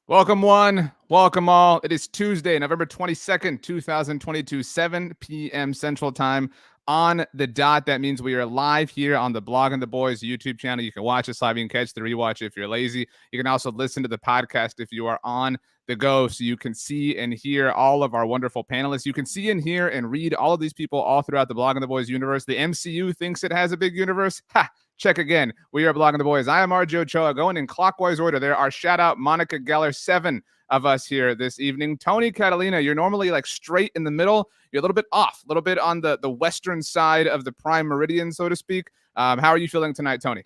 Welcome one, welcome all. It is Tuesday, November 22nd, 2022, 7 p.m. Central Time on the dot. That means we are live here on the Blog and the Boys YouTube channel. You can watch us live. You can catch the rewatch if you're lazy. You can also listen to the podcast if you are on the go, so you can see and hear all of our wonderful panelists. You can see and hear and read all of these people all throughout the Blog and the Boys universe. The MCU thinks it has a big universe. Ha! Check again. We are Blogging the Boys. I am RJ Ochoa, going in clockwise order. There are shout out Monica Geller, 7 of us here this evening. Tony Catalina, you're normally like straight in the middle. You're a little bit off, a little bit on the western side of the prime meridian, so to speak. How are you feeling tonight, Tony?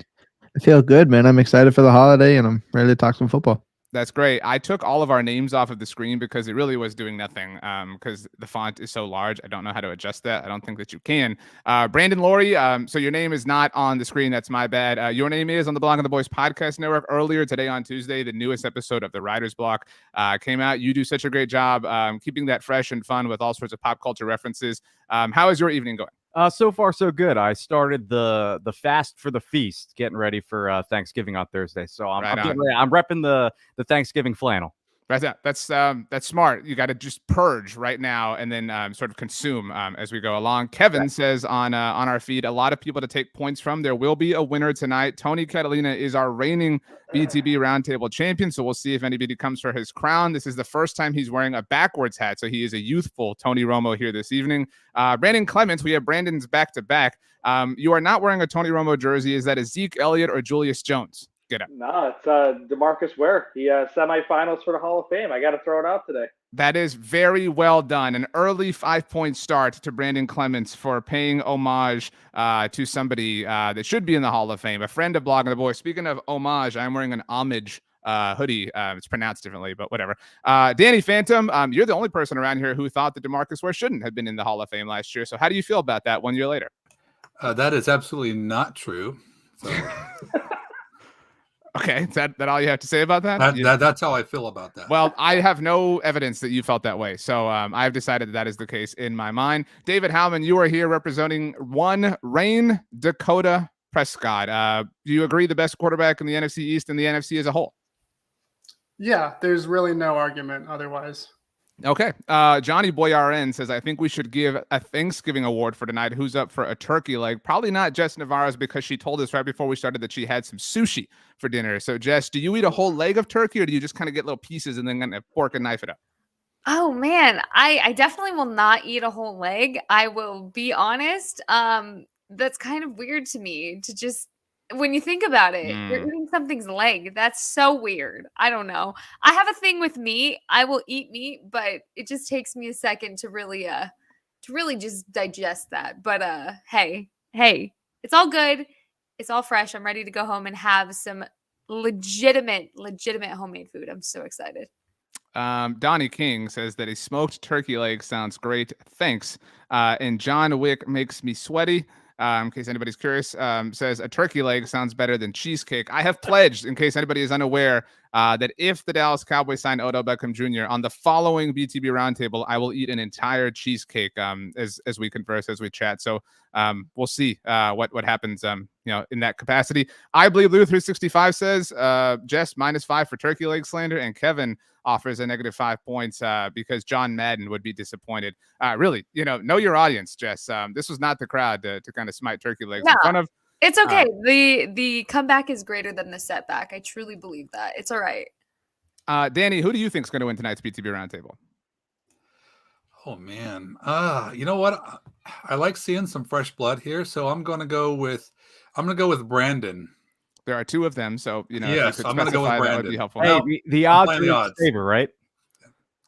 I feel good, man. I'm excited for the holiday, and I'm ready to talk some football. That's great. I took all of our names off of the screen because it really was doing nothing because the font is so large. I don't know how to adjust that. I don't think that you can. Brandon Loree, so your name is not on the screen. That's my bad. Your name is on the Blog of the Boys podcast network. Earlier today on Tuesday, the newest episode of the Writer's Block came out. You do such a great job keeping that fresh and fun with all sorts of pop culture references. How is your evening going? So far, so good. I started the fast for the feast, getting ready for Thanksgiving on Thursday. So I'm getting ready. I'm repping the Thanksgiving flannel. Right. That's smart. You got to just purge right now and then sort of consume as we go along. Kevin says on our feed, a lot of people to take points from. There will be a winner tonight. Tony Catalina is our reigning BTB Roundtable champion, so we'll see if anybody comes for his crown. This is the first time he's wearing a backwards hat, so he is a youthful Tony Romo here this evening. Brandon Clements, we have Brandon's back-to-back. You are not wearing a Tony Romo jersey. Is that a Zeke Elliott or Julius Jones? Get up. No, it's DeMarcus Ware. He semifinals for the Hall of Fame. I got to throw it out today. That is very well done. An early 5-point start to Brandon Clements for paying homage to somebody that should be in the Hall of Fame, a friend of Blog and the Boys. Speaking of homage, I'm wearing an homage hoodie. It's pronounced differently, but whatever. Danny Phantom, you're the only person around here who thought that DeMarcus Ware shouldn't have been in the Hall of Fame last year. So how do you feel about that 1 year later? That is absolutely not true. So. Okay, is that all you have to say about that? That's how I feel about that. Well, I have no evidence that you felt that way, so I've decided that is the case in my mind. David Howman, you are here representing one Rain Dakota Prescott. Do you agree the best quarterback in the NFC East and the NFC as a whole? Yeah, there's really no argument otherwise. Okay. Johnny Boyarin says, I think we should give a Thanksgiving award for tonight. Who's up for a turkey leg? Probably not Jess Nevarez, because she told us right before we started that she had some sushi for dinner. So, Jess, do you eat a whole leg of turkey, or do you just kind of get little pieces and then kind of fork and knife it up? Oh, man. I definitely will not eat a whole leg. I will be honest. That's kind of weird to me to just, when you think about it, you're eating something's leg. That's so weird. I don't know. I have a thing with meat. I will eat meat, but it just takes me a second to really just digest that. But hey, it's all good. It's all fresh. I'm ready to go home and have some legitimate homemade food. I'm so excited. Donnie King says that a smoked turkey leg sounds great. Thanks. And John Wick makes me sweaty. In case anybody's curious, says a turkey leg sounds better than cheesecake. I have pledged, in case anybody is unaware, that if the Dallas Cowboys sign Odell Beckham Jr. on the following BTB Roundtable, I will eat an entire cheesecake as we converse, as we chat. So we'll see what happens in that capacity. I believe Lou 365 says Jess -5 for turkey leg slander, and Kevin offers a -5 points because John Madden would be disappointed. Really, know your audience, Jess. This was not the crowd to kind of smite turkey legs in front of. It's okay. The comeback is greater than the setback. I truly believe that. It's all right. Danny, who do you think is going to win tonight's BTB Roundtable? Oh man, you know what? I like seeing some fresh blood here, so I'm going to go with Brandon. There are two of them, so Yes, I'm going to go with Brandon. That would be helpful. Hey, the odds are in favor, right?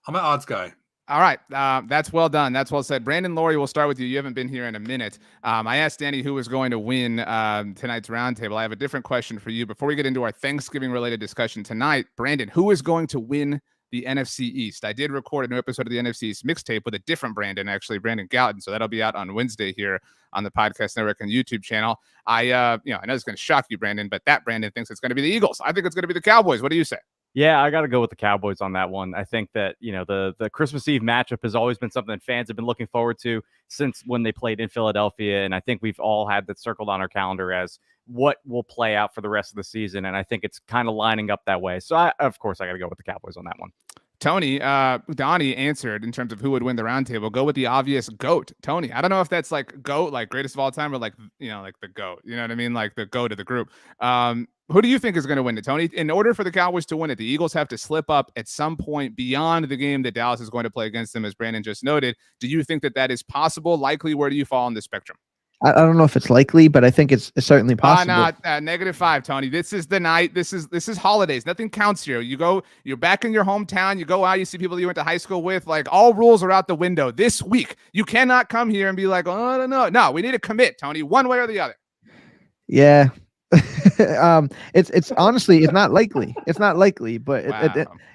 I'm an odds guy. All right. That's well done. That's well said. Brandon Loree, we'll start with you. You haven't been here in a minute. I asked Danny who was going to win tonight's roundtable. I have a different question for you. Before we get into our Thanksgiving-related discussion tonight, Brandon, who is going to win the NFC East? I did record a new episode of the NFC East mixtape with a different Brandon, actually, Brandon Gouton. So that'll be out on Wednesday here on the podcast network and YouTube channel. I know it's going to shock you, Brandon, but that Brandon thinks it's going to be the Eagles. I think it's going to be the Cowboys. What do you say? Yeah, I got to go with the Cowboys on that one. I think that, the Christmas Eve matchup has always been something that fans have been looking forward to since when they played in Philadelphia. And I think we've all had that circled on our calendar as what will play out for the rest of the season. And I think it's kind of lining up that way. So, of course, I got to go with the Cowboys on that one. Tony, Donnie answered in terms of who would win the roundtable. Go with the obvious GOAT, Tony. I don't know if that's like GOAT, like greatest of all time, or like, like the GOAT. You know what I mean? Like the GOAT of the group. Who do you think is going to win it, Tony? In order for the Cowboys to win it, the Eagles have to slip up at some point beyond the game that Dallas is going to play against them, as Brandon just noted. Do you think that that is possible? Likely? Where do you fall on the spectrum? I don't know if it's likely, but I think it's certainly possible. -5, Tony. This is the night. This is holidays. Nothing counts here. You're back in your hometown. You go out. You see people you went to high school with. Like, all rules are out the window this week. You cannot come here and be like, oh, I don't know. No, we need to commit, Tony, one way or the other. Yeah. It's honestly, it's not likely. It's not likely, but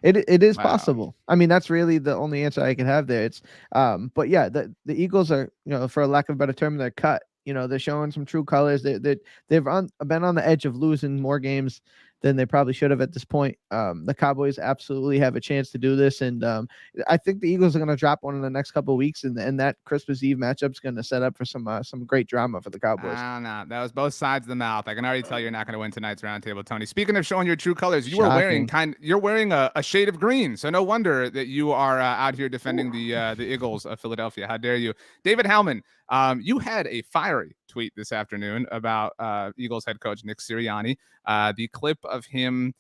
it is possible. I mean, that's really the only answer I can have there. It's but yeah, the Eagles are, for a lack of a better term, they're cut. They're showing some true colors. They've been on the edge of losing more games than they probably should have at this point. The Cowboys absolutely have a chance to do this, and I think the Eagles are going to drop one in the next couple of weeks, and that Christmas Eve matchup is going to set up for some great drama for the Cowboys. No, that was both sides of the mouth. I can already tell you're not going to win tonight's roundtable, Tony. Speaking of showing your true colors, you're wearing a shade of green, so no wonder that you are out here defending the Eagles of Philadelphia. How dare you, David Howman? You had a fiery tweet this afternoon about Eagles head coach Nick Sirianni. The clip of him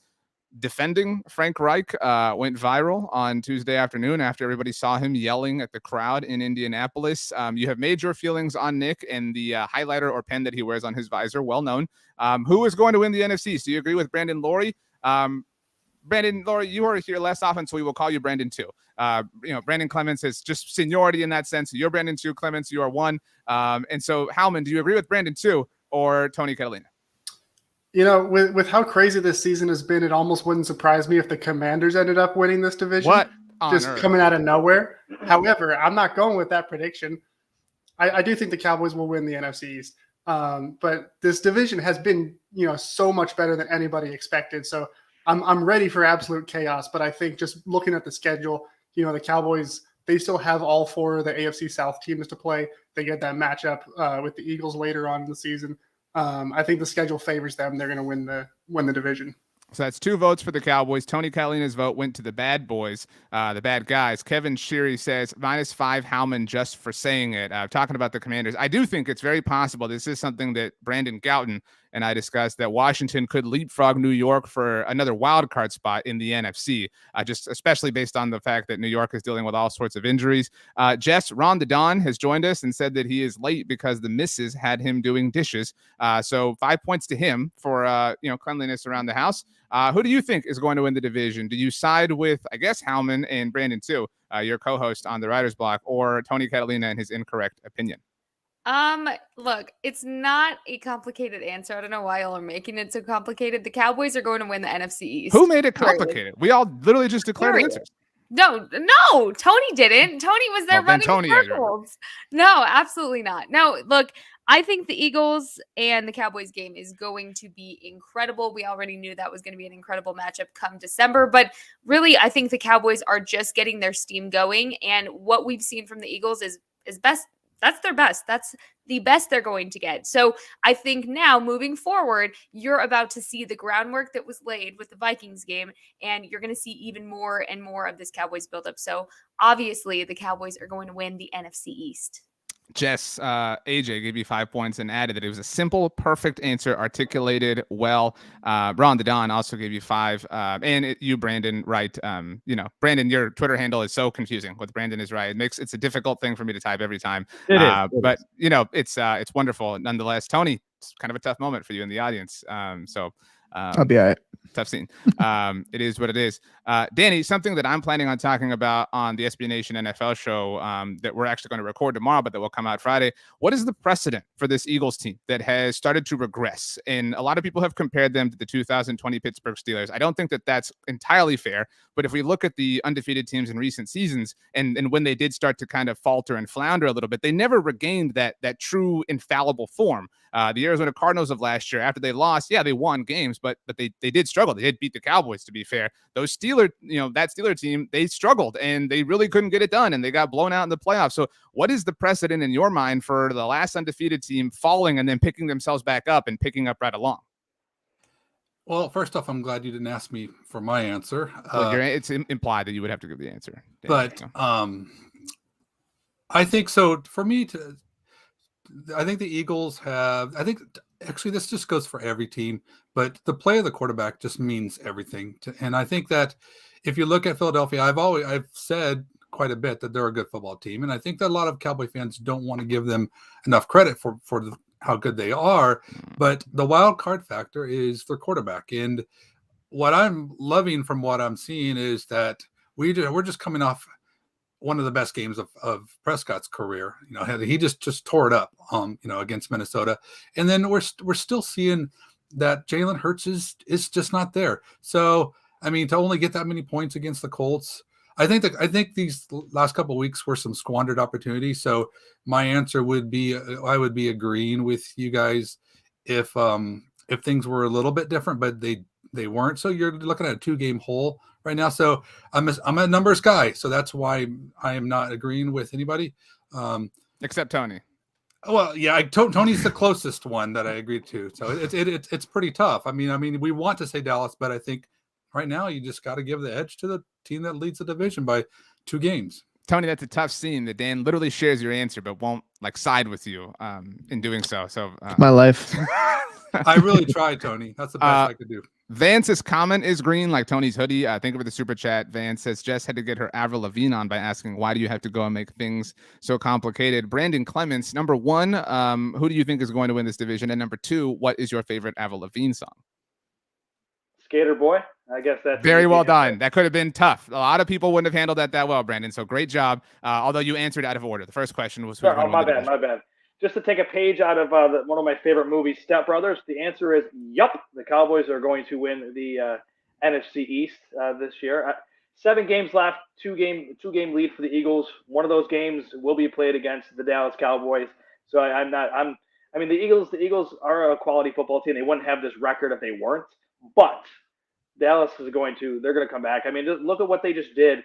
defending Frank Reich went viral on Tuesday afternoon after everybody saw him yelling at the crowd in Indianapolis. You have made your feelings on Nick and the highlighter or pen that he wears on his visor, well known. Who is going to win the NFC East? Do you agree with Brandon Loree? Brandon, Loree, you are here less often, so we will call you Brandon too. Brandon Clements is just seniority in that sense. You're Brandon 2, Clements, you are 1. And so, Howman, do you agree with Brandon 2 or Tony Catalina? With how crazy this season has been, it almost wouldn't surprise me if the Commanders ended up winning this division. What? Just coming out of nowhere. However, I'm not going with that prediction. I do think the Cowboys will win the NFC East. But this division has been, so much better than anybody expected. So I'm ready for absolute chaos. But I think just looking at the schedule, the Cowboys, they still have all 4 of the AFC South teams to play. They get that matchup with the Eagles later on in the season. I think the schedule favors them. They're going to win the division. So that's 2 votes for the Cowboys. Tony Catalina's vote went to the bad boys, the bad guys. Kevin Sheary says -5 Howman just for saying it. Talking about the Commanders, I do think it's very possible. This is something that Brandon Gouton and I discussed, that Washington could leapfrog New York for another wild card spot in the NFC, just especially based on the fact that New York is dealing with all sorts of injuries. Jess, Ron the Don, has joined us and said that he is late because the missus had him doing dishes. So 5 points to him for cleanliness around the house. Who do you think is going to win the division? Do you side with, I guess, Howman and Brandon too, your co-host on the Writer's Block, or Tony Catalina and his incorrect opinion? Look, it's not a complicated answer. I don't know why y'all are making it so complicated. The Cowboys are going to win the NFC East. Who made it complicated? We all literally just declared answers. No, Tony didn't. Tony was there running circles. No, absolutely not. No, look, I think the Eagles and the Cowboys game is going to be incredible. We already knew that was going to be an incredible matchup come December, but really, I think the Cowboys are just getting their steam going, and what we've seen from the Eagles is best. That's their best. That's the best they're going to get. So I think now moving forward, you're about to see the groundwork that was laid with the Vikings game, and you're going to see even more and more of this Cowboys buildup. So obviously the Cowboys are going to win the NFC East. Jess, AJ gave you 5 points and added that it was a simple, perfect answer, articulated well. Ron the Don also gave you 5. And you, Brandon, right. Brandon, your Twitter handle is so confusing. What Brandon is right. It's a difficult thing for me to type every time. It is. But it's wonderful. Nonetheless, Tony, it's kind of a tough moment for you in the audience. I'll be all right. Tough scene. It is what it is. Danny, something that I'm planning on talking about on the SB Nation NFL show that we're actually going to record tomorrow, but that will come out Friday. What is the precedent for this Eagles team that has started to regress? And a lot of people have compared them to the 2020 Pittsburgh Steelers. I don't think that that's entirely fair, but if we look at the undefeated teams in recent seasons and when they did start to kind of falter and flounder a little bit, they never regained that true infallible form. The Arizona Cardinals of last year, after they lost, yeah, they won games, but they did struggle. They did beat the Cowboys, to be fair. Those Steeler, that Steeler team, they struggled and they really couldn't get it done, and they got blown out in the playoffs. So what is the precedent in your mind for the last undefeated team falling and then picking themselves back up and picking up right along? Well, first off, I'm glad you didn't ask me for my answer. Well, it's implied that you would have to give the answer. But I think so. For me, I think the Eagles have. I think actually this just goes for every team, but the play of the quarterback just means everything. And I think that if you look at Philadelphia, I've said quite a bit that they're a good football team, and I think that a lot of Cowboy fans don't want to give them enough credit for how good they are. But the wild card factor is their quarterback, and what I'm loving from what I'm seeing is that we're just coming off one of the best games of Prescott's career. He just tore it up, against Minnesota, and then we're still seeing that Jalen Hurts is just not there. So I mean, to only get that many points against the Colts, I think these last couple of weeks were some squandered opportunities. So my answer would be I would be agreeing with you guys if things were a little bit different, but they weren't. So you're looking at a 2-game hole right now. So I'm a numbers guy, so that's why I am not agreeing with anybody except Tony. Well, yeah, Tony's the closest one that I agreed to. So it's pretty tough. I mean, we want to say Dallas, but I think right now you just got to give the edge to the team that leads the division by 2 games. Tony, that's a tough scene that Dan literally shares your answer, but won't side with you in doing so. So my life. I really tried, Tony. That's the best I could do. Vance's comment is green, like Tony's hoodie. Thank you for the super chat. Vance says Jess had to get her Avril Lavigne on by asking, why do you have to go and make things so complicated? Brandon Clements, number 1, who do you think is going to win this division? And number 2, what is your favorite Avril Lavigne song? Skater Boy. I guess that's very well done. That could have been tough. A lot of people wouldn't have handled that well, Brandon. So great job. Although you answered out of order. The first question was. Sorry, my bad. Just to take a page out of one of my favorite movies, Step Brothers. The answer is yup. The Cowboys are going to win the NFC East this year. 7 games left. 2-game lead for the Eagles. One of those games will be played against the Dallas Cowboys. So I mean, the Eagles are a quality football team. They wouldn't have this record if they weren't. But Dallas they're going to come back. I mean, just look at what they just did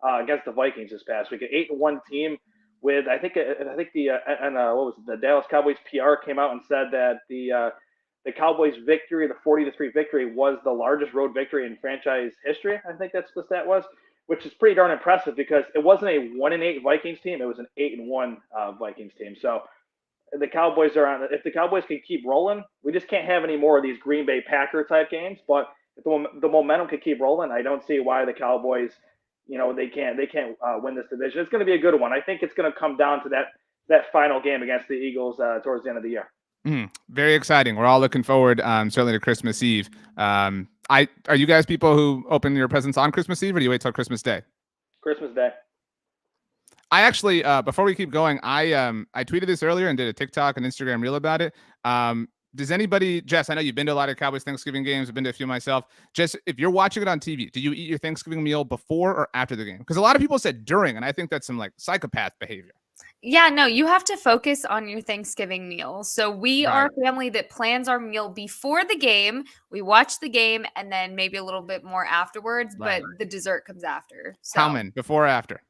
against the Vikings this past week. An 8-1 team with what was it? The Dallas Cowboys PR came out and said that the Cowboys victory, the 40-3 victory, was the largest road victory in franchise history. I think that's the stat was, which is pretty darn impressive because it wasn't a 1-8 Vikings team. It was an 8-1 Vikings team. So the Cowboys are on. If the Cowboys can keep rolling, we just can't have any more of these Green Bay Packer type games. But if the momentum could keep rolling, I don't see why the Cowboys, they can't win this division. It's going to be a good one. I think it's going to come down to that final game against the Eagles towards the end of the year. Very exciting. We're all looking forward, certainly to Christmas Eve. Are you guys people who open your presents on Christmas Eve, or do you wait till Christmas Day? Christmas Day. I actually, before we keep going, I tweeted this earlier and did a TikTok and Instagram reel about it. Does anybody, Jess, I know you've been to a lot of Cowboys Thanksgiving games. I've been to a few myself. Jess, if you're watching it on TV, do you eat your Thanksgiving meal before or after the game? Because a lot of people said during, and I think that's some psychopath behavior. Yeah, no, you have to focus on your Thanksgiving meal. So we are a family that plans our meal before the game. We watch the game and then maybe a little bit more afterwards, but the dessert comes after. So. Howman, before or after?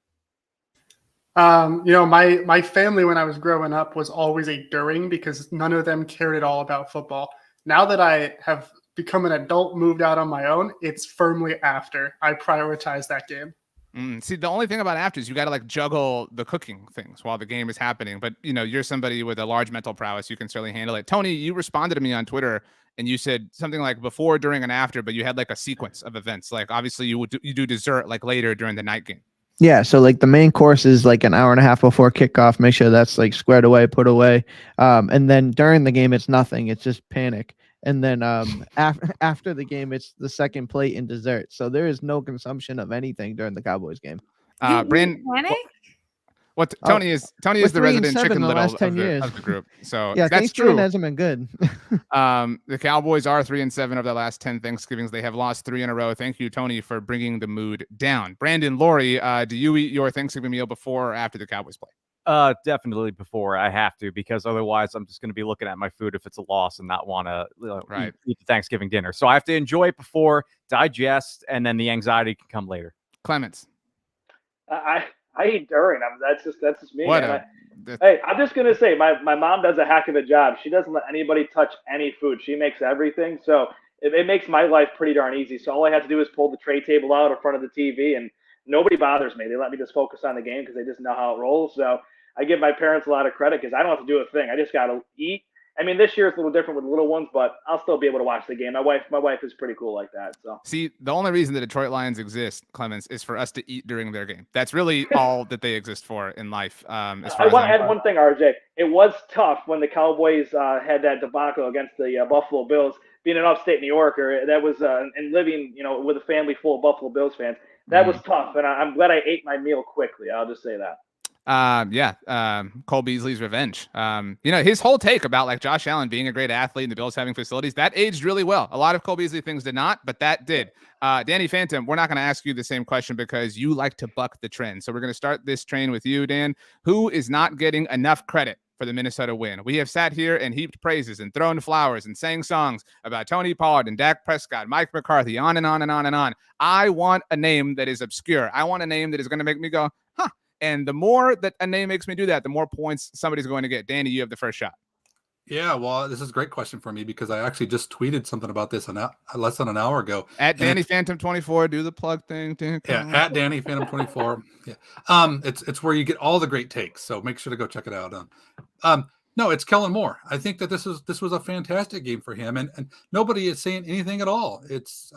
My family when I was growing up was always a during because none of them cared at all about football. Now that I have become an adult, moved out on my own, it's firmly after. I prioritize that game. See, the only thing about after is you got to juggle the cooking things while the game is happening. But, you're somebody with a large mental prowess. You can certainly handle it. Tony, you responded to me on Twitter and you said something like before, during, and after, but you had a sequence of events. Obviously you do dessert later during the night game. Yeah, so the main course is an hour and a half before kickoff. Make sure that's squared away, put away. And then during the game, it's nothing. It's just panic. And then after the game, it's the second plate and dessert. So there is no consumption of anything during the Cowboys game. Brandon, panic? What Tony is the resident Chicken Little of the group. So yeah, that's true. Hasn't been good. The Cowboys are 3-7 of the last 10 Thanksgivings. They have lost 3 in a row. Thank you, Tony, for bringing the mood down. Brandon, Loree, do you eat your Thanksgiving meal before or after the Cowboys play? Definitely before. I have to, because otherwise I'm just going to be looking at my food if it's a loss and not want to eat the Thanksgiving dinner. So I have to enjoy it before, digest, and then the anxiety can come later. Clements. I eat during. That's just me. What Hey, I'm just gonna say my mom does a heck of a job. She doesn't let anybody touch any food. She makes everything, so it makes my life pretty darn easy. So all I have to do is pull the tray table out in front of the TV, and nobody bothers me. They let me just focus on the game because they just know how it rolls. So I give my parents a lot of credit because I don't have to do a thing. I just got to eat. I mean, this year it's a little different with the little ones, but I'll still be able to watch the game. My wife is pretty cool like that. So see, the only reason the Detroit Lions exist, Clements, is for us to eat during their game. That's really all that they exist for in life. I want to add one thing, RJ. It was tough when the Cowboys had that debacle against the Buffalo Bills. Being an upstate New Yorker, that was and living, with a family full of Buffalo Bills fans, that was tough. And I'm glad I ate my meal quickly. I'll just say that. Cole Beasley's revenge. His whole take about like Josh Allen being a great athlete and the Bills having facilities, that aged really well. A lot of Cole Beasley things did not, but that did. Danny Phantom, we're not going to ask you the same question because you like to buck the trend. So we're going to start this train with you, Dan. Who is not getting enough credit for the Minnesota win? We have sat here and heaped praises and thrown flowers and sang songs about Tony Pollard and Dak Prescott, Mike McCarthy, on and on and on and on. I want a name that is obscure. I want a name that is going to make me go, huh. And the more that a name makes me do that, the more points somebody's going to get. Danny, you have the first shot. Yeah, well, this is a great question for me because I actually just tweeted something about this less than an hour ago. At Danny Phantom 24, do the plug thing. Yeah, at Danny Phantom 24. Yeah, it's where you get all the great takes. So make sure to go check it out. No, it's Kellen Moore. I think that this was a fantastic game for him, and nobody is saying anything at all. It's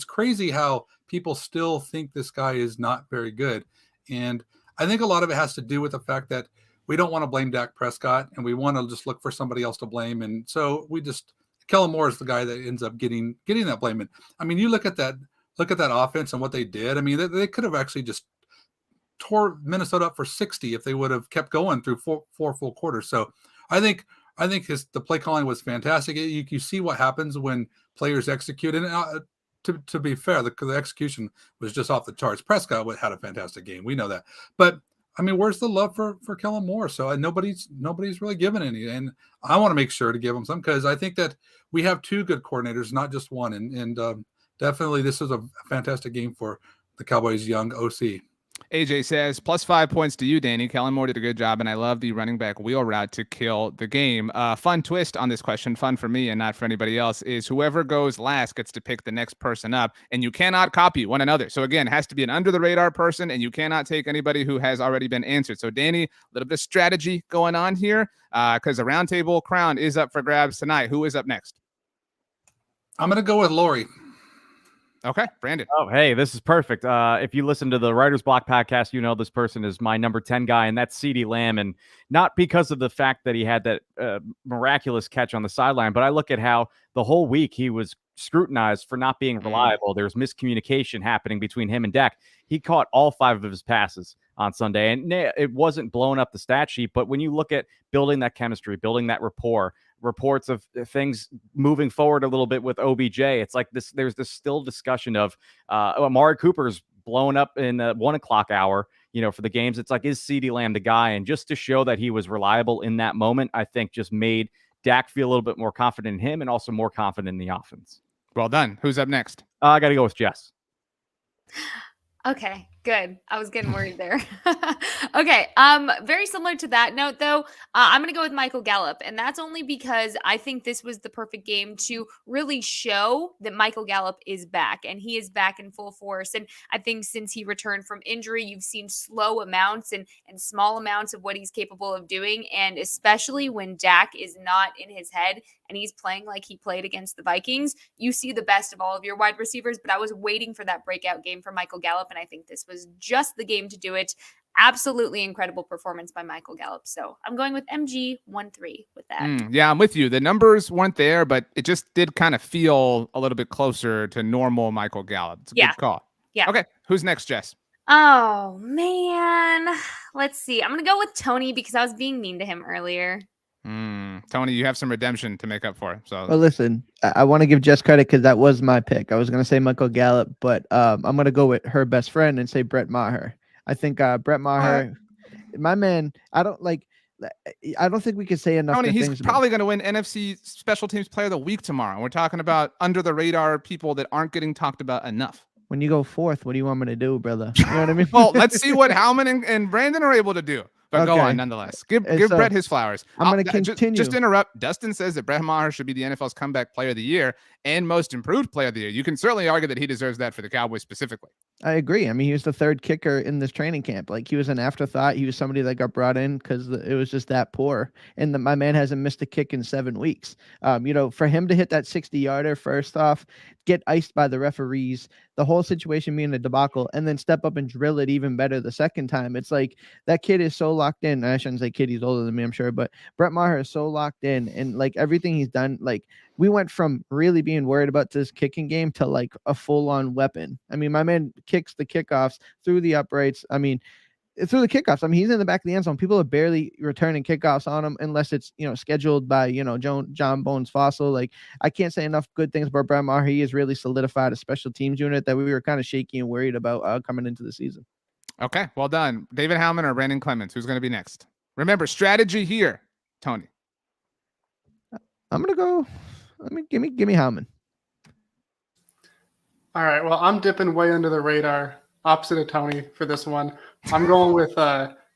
crazy how people still think this guy is not very good, and I think a lot of it has to do with the fact that we don't want to blame Dak Prescott and we want to just look for somebody else to blame. And so Kellen Moore is the guy that ends up getting that blame. And I mean, you look at that offense and what they did. I mean, they could have actually just tore Minnesota up for 60 if they would have kept going through four full quarters. So I think the play calling was fantastic. You see what happens when players execute. And to be fair, the execution was just off the charts. Prescott had a fantastic game. We know that. But, I mean, where's the love for Kellen Moore? So nobody's really given any. And I want to make sure to give him some because I think that we have two good coordinators, not just one. And definitely this is a fantastic game for the Cowboys' young OC. AJ says, +5 points to you, Danny. Kellen Moore did a good job, and I love the running back wheel route to kill the game. Fun twist on this question, fun for me and not for anybody else, is whoever goes last gets to pick the next person up, and you cannot copy one another. So again, it has to be an under-the-radar person, and you cannot take anybody who has already been answered. So Danny, a little bit of strategy going on here because the Roundtable crown is up for grabs tonight. Who is up next? I'm going to go with Loree. Okay, Brandon. Oh, hey, this is perfect. If you listen to the Writer's Block podcast, you know this person is my number 10 guy, and that's CeeDee Lamb. And not because of the fact that he had that miraculous catch on the sideline, but I look at how the whole week he was scrutinized for not being reliable. There was miscommunication happening between him and Dak. He caught all 5 of his passes on Sunday, and it wasn't blowing up the stat sheet. But when you look at building that chemistry, building that rapport, reports of things moving forward a little bit with OBJ, it's like this. There's this still discussion of Amari Cooper's blown up in the 1 o'clock hour, for the games. It's like, is CeeDee Lamb the guy? And just to show that he was reliable in that moment, I think just made Dak feel a little bit more confident in him and also more confident in the offense. Well done. Who's up next? I got to go with Jess. Okay, good. I was getting worried there. Okay, very similar to that note, though, I'm going to go with Michael Gallup, and that's only because I think this was the perfect game to really show that Michael Gallup is back, and he is back in full force. And I think since he returned from injury, you've seen slow amounts and small amounts of what he's capable of doing, and especially when Dak is not in his head and he's playing like he played against the Vikings, you see the best of all of your wide receivers. But I was waiting for that breakout game for Michael Gallup, and I think this was just the game to do it. Absolutely incredible performance by Michael Gallup. So I'm going with MG 1-3 with that. Yeah, I'm with you. The numbers weren't there, but it just did kind of feel a little bit closer to normal Michael Gallup. It's a good call. Yeah. Okay, who's next, Jess? Oh, man. Let's see. I'm going to go with Tony because I was being mean to him earlier. Tony, you have some redemption to make up for. So, well, listen, I want to give Jess credit because that was my pick. I was going to say Michael Gallup, but I'm going to go with her best friend and say Brett Maher. I think Brett Maher my man, I don't think we could say enough. Tony, he's things probably going to win NFC Special Teams Player of the Week tomorrow. We're talking about under the radar people that aren't getting talked about enough. When you go fourth, what do you want me to do, brother? You know what I mean? Well, let's see what Howman and Brandon are able to do. But go on, nonetheless. Give Brett his flowers. I'm going to continue. Just interrupt. Dustin says that Brett Maher should be the NFL's comeback player of the year and most improved player of the year. You can certainly argue that he deserves that for the Cowboys specifically. I agree. I mean, he was the third kicker in this training camp. Like, he was an afterthought. He was somebody that got brought in because it was just that poor. And my man hasn't missed a kick in 7 weeks. For him to hit that 60-yarder, first off, get iced by the referees, the whole situation being a debacle, and then step up and drill it even better the second time. It's like that kid is so locked in. I shouldn't say kid, he's older than me, I'm sure, but Brett Maher is so locked in, and like everything he's done, like we went from really being worried about this kicking game to like a full-on weapon. I mean, my man kicks the kickoffs through the uprights. I mean, through the kickoffs. I mean, he's in the back of the end zone. People are barely returning kickoffs on him unless it's, scheduled by, John Bones Fossil. Like, I can't say enough good things about Brett Maher. He has really solidified a special teams unit that we were kind of shaky and worried about coming into the season. Okay, well done. David Howman or Brandon Clements? Who's going to be next? Remember, strategy here, Tony. I'm going to go. Give me Howman. All right. Well, I'm dipping way under the radar, opposite of Tony for this one. I'm going with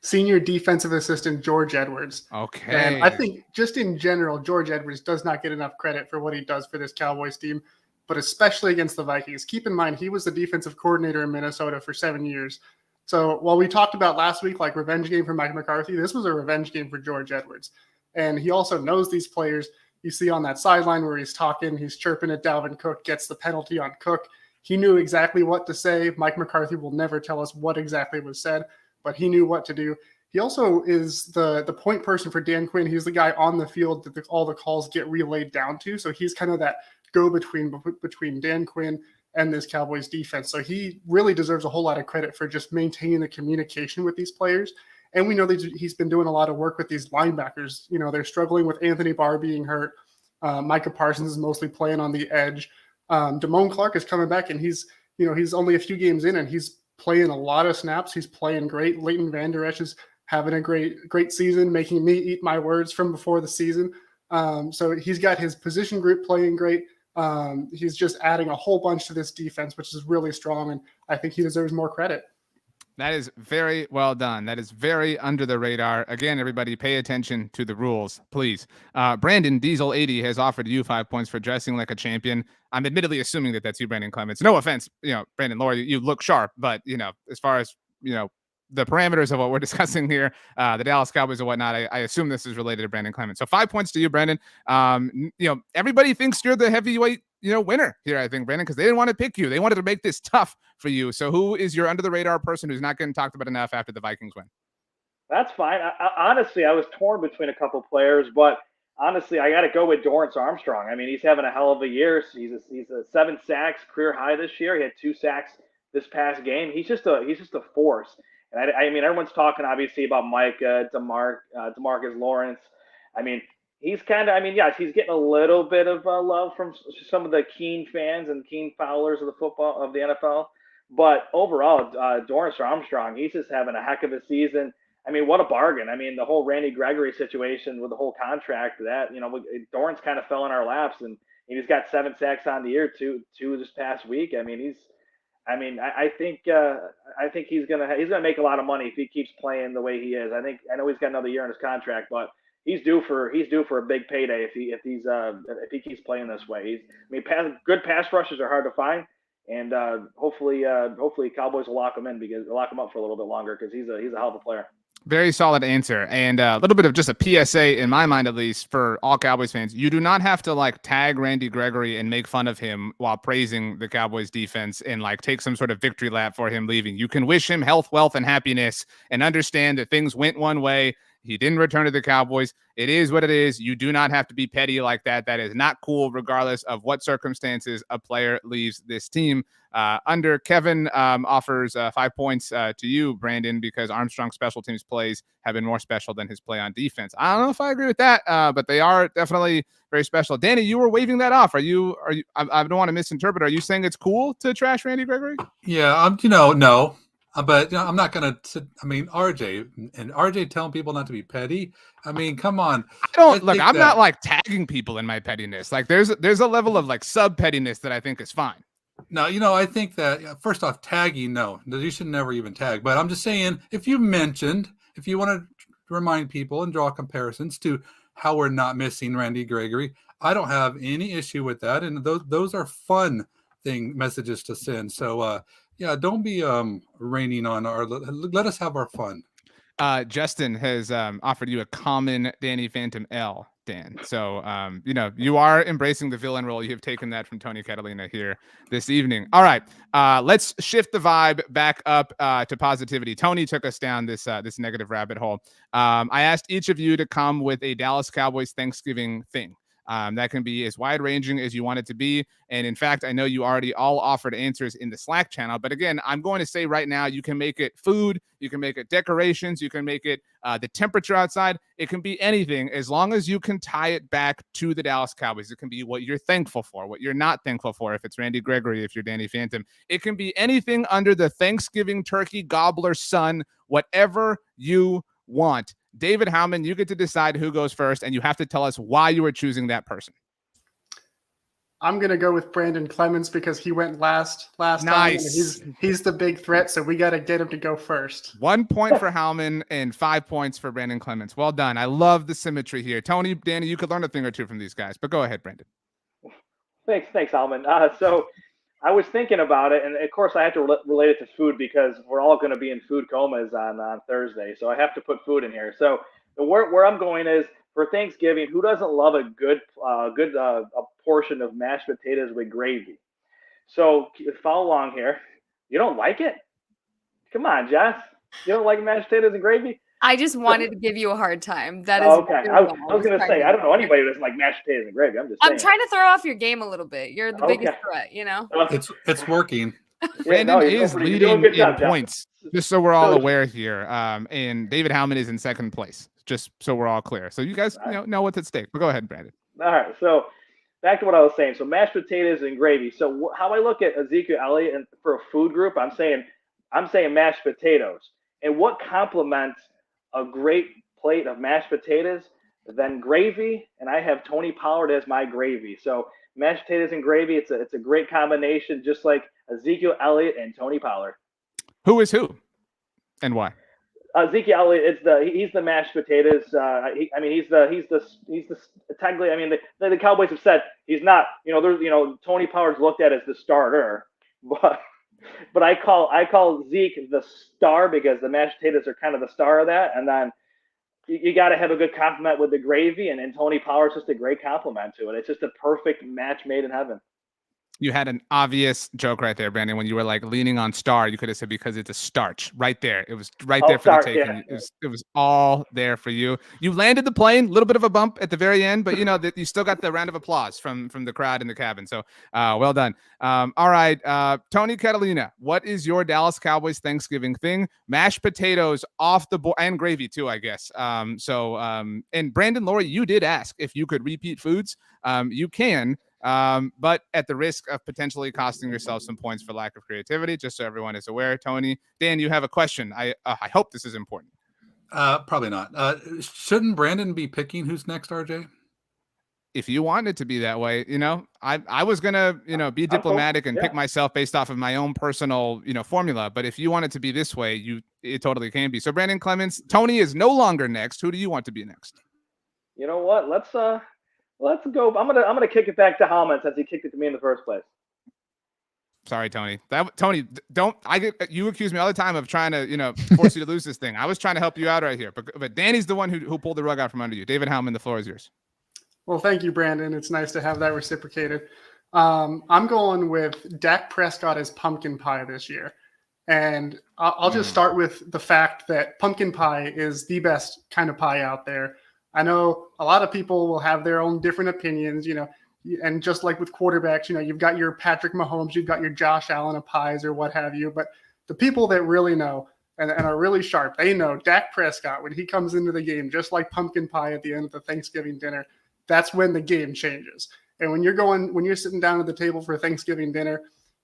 senior defensive assistant George Edwards. Okay. And I think just in general, George Edwards does not get enough credit for what he does for this Cowboys team, but especially against the Vikings. Keep in mind, he was the defensive coordinator in Minnesota for 7 years. So while we talked about last week, like revenge game for Mike McCarthy, this was a revenge game for George Edwards. And he also knows these players. You see on that sideline where he's talking, he's chirping at Dalvin Cook, gets the penalty on Cook. He knew exactly what to say. Mike McCarthy will never tell us what exactly was said, but he knew what to do. He also is the point person for Dan Quinn. He's the guy on the field that all the calls get relayed down to. So he's kind of that go-between between Dan Quinn and this Cowboys defense. So he really deserves a whole lot of credit for just maintaining the communication with these players. And we know that he's been doing a lot of work with these linebackers. They're struggling with Anthony Barr being hurt. Micah Parsons is mostly playing on the edge. Damone Clark is coming back, and he's only a few games in, and he's playing a lot of snaps. He's playing great. Leighton Vander Esch is having a great season, making me eat my words from before the season. So he's got his position group playing great. He's just adding a whole bunch to this defense, which is really strong, and I think he deserves more credit. That is very well done. That is very under the radar. Again, everybody pay attention to the rules, please. Brandon Diesel 80 has offered you 5 points for dressing like a champion. I'm admittedly assuming that that's you, Brandon Clements. No offense, Brandon, Loree, you look sharp, but as far as, the parameters of what we're discussing here, the Dallas Cowboys and whatnot, I assume this is related to Brandon Clements. So 5 points to you, Brandon. Everybody thinks you're the heavyweight, winner here, I think, Brandon, because they didn't want to pick you. They wanted to make this tough for you. So who is your under the radar person who's not getting talked about enough after the Vikings win? That's fine. Honestly, I was torn between a couple players, but honestly, I got to go with Dorrance Armstrong. I mean, he's having a hell of a year. He's a 7 sacks career high this year. He had 2 sacks this past game. He's just a force. And I mean, everyone's talking obviously about Micah, Demarcus Lawrence. I mean, he's yes, he's getting a little bit of love from some of the keen fans and keen followers of the NFL. But overall, Dorrance Armstrong, he's just having a heck of a season. I mean, what a bargain. I mean, the whole Randy Gregory situation with the whole contract, that, Dorrance kind of fell in our laps, and he's got 7 sacks on the year, two this past week. I mean, I think he's gonna make a lot of money if he keeps playing the way he is. I know he's got another year in his contract, but he's due for a big payday if he keeps playing this way. Good pass rushers are hard to find, and hopefully Cowboys will lock him up for a little bit longer, because he's a hell of a player. Very solid answer. And a little bit of just a PSA in my mind, at least, for all Cowboys fans. You do not have to tag Randy Gregory and make fun of him while praising the Cowboys defense and take some sort of victory lap for him leaving. You can wish him health, wealth, and happiness and understand that things went one way. He didn't return to the Cowboys. It is what it is. You do not have to be petty like that. That is not cool, regardless of what circumstances a player leaves this team. Under Kevin offers 5 points to you, Brandon, because Armstrong's special teams plays have been more special than his play on defense. I don't know if I agree with that, but they are definitely very special. Danny, you were waving that off. Are you? I don't want to misinterpret. Are you saying it's cool to trash Randy Gregory? Yeah, no. But I'm not going to. I mean, RJ telling people not to be petty. I mean, come on. I don't look. I'm not like tagging people in my pettiness. Like there's a level of like sub pettiness that I think is fine. No, I think that first off, tagging, no, you should never even tag. But I'm just saying, if you want to remind people and draw comparisons to how we're not missing Randy Gregory, I don't have any issue with that. And those are fun messages to send. So yeah, don't be raining on let us have our fun. Justin has offered you a common Danny Phantom L, Dan. So, you are embracing the villain role. You have taken that from Tony Catalina here this evening. All right, let's shift the vibe back up to positivity. Tony took us down this negative rabbit hole. I asked each of you to come with a Dallas Cowboys Thanksgiving thing. That can be as wide-ranging as you want it to be. And in fact, I know you already all offered answers in the Slack channel. But again, I'm going to say right now, you can make it food, you can make it decorations, you can make it the temperature outside. It can be anything as long as you can tie it back to the Dallas Cowboys. It can be what you're thankful for, what you're not thankful for, if it's Randy Gregory, if you're Danny Phantom. It can be anything under the Thanksgiving turkey gobbler sun, whatever you want. David Howman, you get to decide who goes first, and you have to tell us why you were choosing that person. I'm going to go with Brandon Clements because he went last nice. time. And he's the big threat, so we got to get him to go first. 1 point for Howman and 5 points for Brandon Clements. Well done. I love the symmetry here. Tony, Danny, you could learn a thing or two from these guys, but go ahead, Brandon. Thanks, Howman. So I was thinking about it, and of course I have to relate it to food because we're all going to be in food comas on Thursday, so I have to put food in here. So where I'm going is for Thanksgiving, who doesn't love a good a portion of mashed potatoes with gravy? So follow along here. You don't like it? Come on, Jess. You don't like mashed potatoes and gravy? I just wanted to give you a hard time. That is okay. I was going to say, I don't know anybody who doesn't like mashed potatoes and gravy. I'm trying to throw off your game a little bit. You're the biggest threat, It's working. Brandon is leading in points, just so we're all aware here. And David Howman is in second place, just so we're all clear. So you guys know what's at stake. But go ahead, Brandon. All right. So back to what I was saying. So mashed potatoes and gravy. So how I look at Ezekiel Elliott and for a food group, I'm saying mashed potatoes. And what complements a great plate of mashed potatoes than gravy? And I have Tony Pollard as my gravy. So mashed potatoes and gravy, it's a great combination, just like Ezekiel Elliott and Tony Pollard. Who is who, and why? Ezekiel Elliott, he's the mashed potatoes. He's the technically. I mean, the Cowboys have said he's not. Tony Pollard's looked at as the starter, but I call Zeke the star because the mashed potatoes are kind of the star of that, and then you got to have a good compliment with the gravy, and Tony Pollard's just a great compliment to it. It's just a perfect match made in heaven. You had an obvious joke right there, Brandon. When you were like leaning on star, you could have said because it's a starch right there. It was right there for the taking. Yeah. It was all there for you. You landed the plane, a little bit of a bump at the very end, but you still got the round of applause from the crowd in the cabin. So well done. All right, Tony Catalina, what is your Dallas Cowboys Thanksgiving thing? Mashed potatoes off the board and gravy too, I guess. And Brandon, Loree, you did ask if you could repeat foods. You can. But at the risk of potentially costing yourself some points for lack of creativity, just so everyone is aware. Tony, Dan, you have a question. I hope this is important. Probably not. Shouldn't Brandon be picking who's next, RJ? If you want it to be that way, I was gonna, be diplomatic and pick myself based off of my own personal, formula. But if you want it to be this way, it totally can be. So Brandon Clements, Tony is no longer next. Who do you want to be next? You know what? Let's go. I'm gonna kick it back to Howman since he kicked it to me in the first place. Sorry, Tony. Tony, you accuse me all the time of trying to, force you to lose this thing. I was trying to help you out right here, but Danny's the one who pulled the rug out from under you. David Howman, the floor is yours. Well, thank you, Brandon. It's nice to have that reciprocated. I'm going with Dak Prescott as pumpkin pie this year. And I'll just start with the fact that pumpkin pie is the best kind of pie out there. I know a lot of people will have their own different opinions, and just like with quarterbacks, you've got your Patrick Mahomes, you've got your Josh Allen of pies or what have you. But the people that really know and are really sharp, they know Dak Prescott, when he comes into the game, just like pumpkin pie at the end of the Thanksgiving dinner, that's when the game changes. And when you're sitting down at the table for Thanksgiving dinner,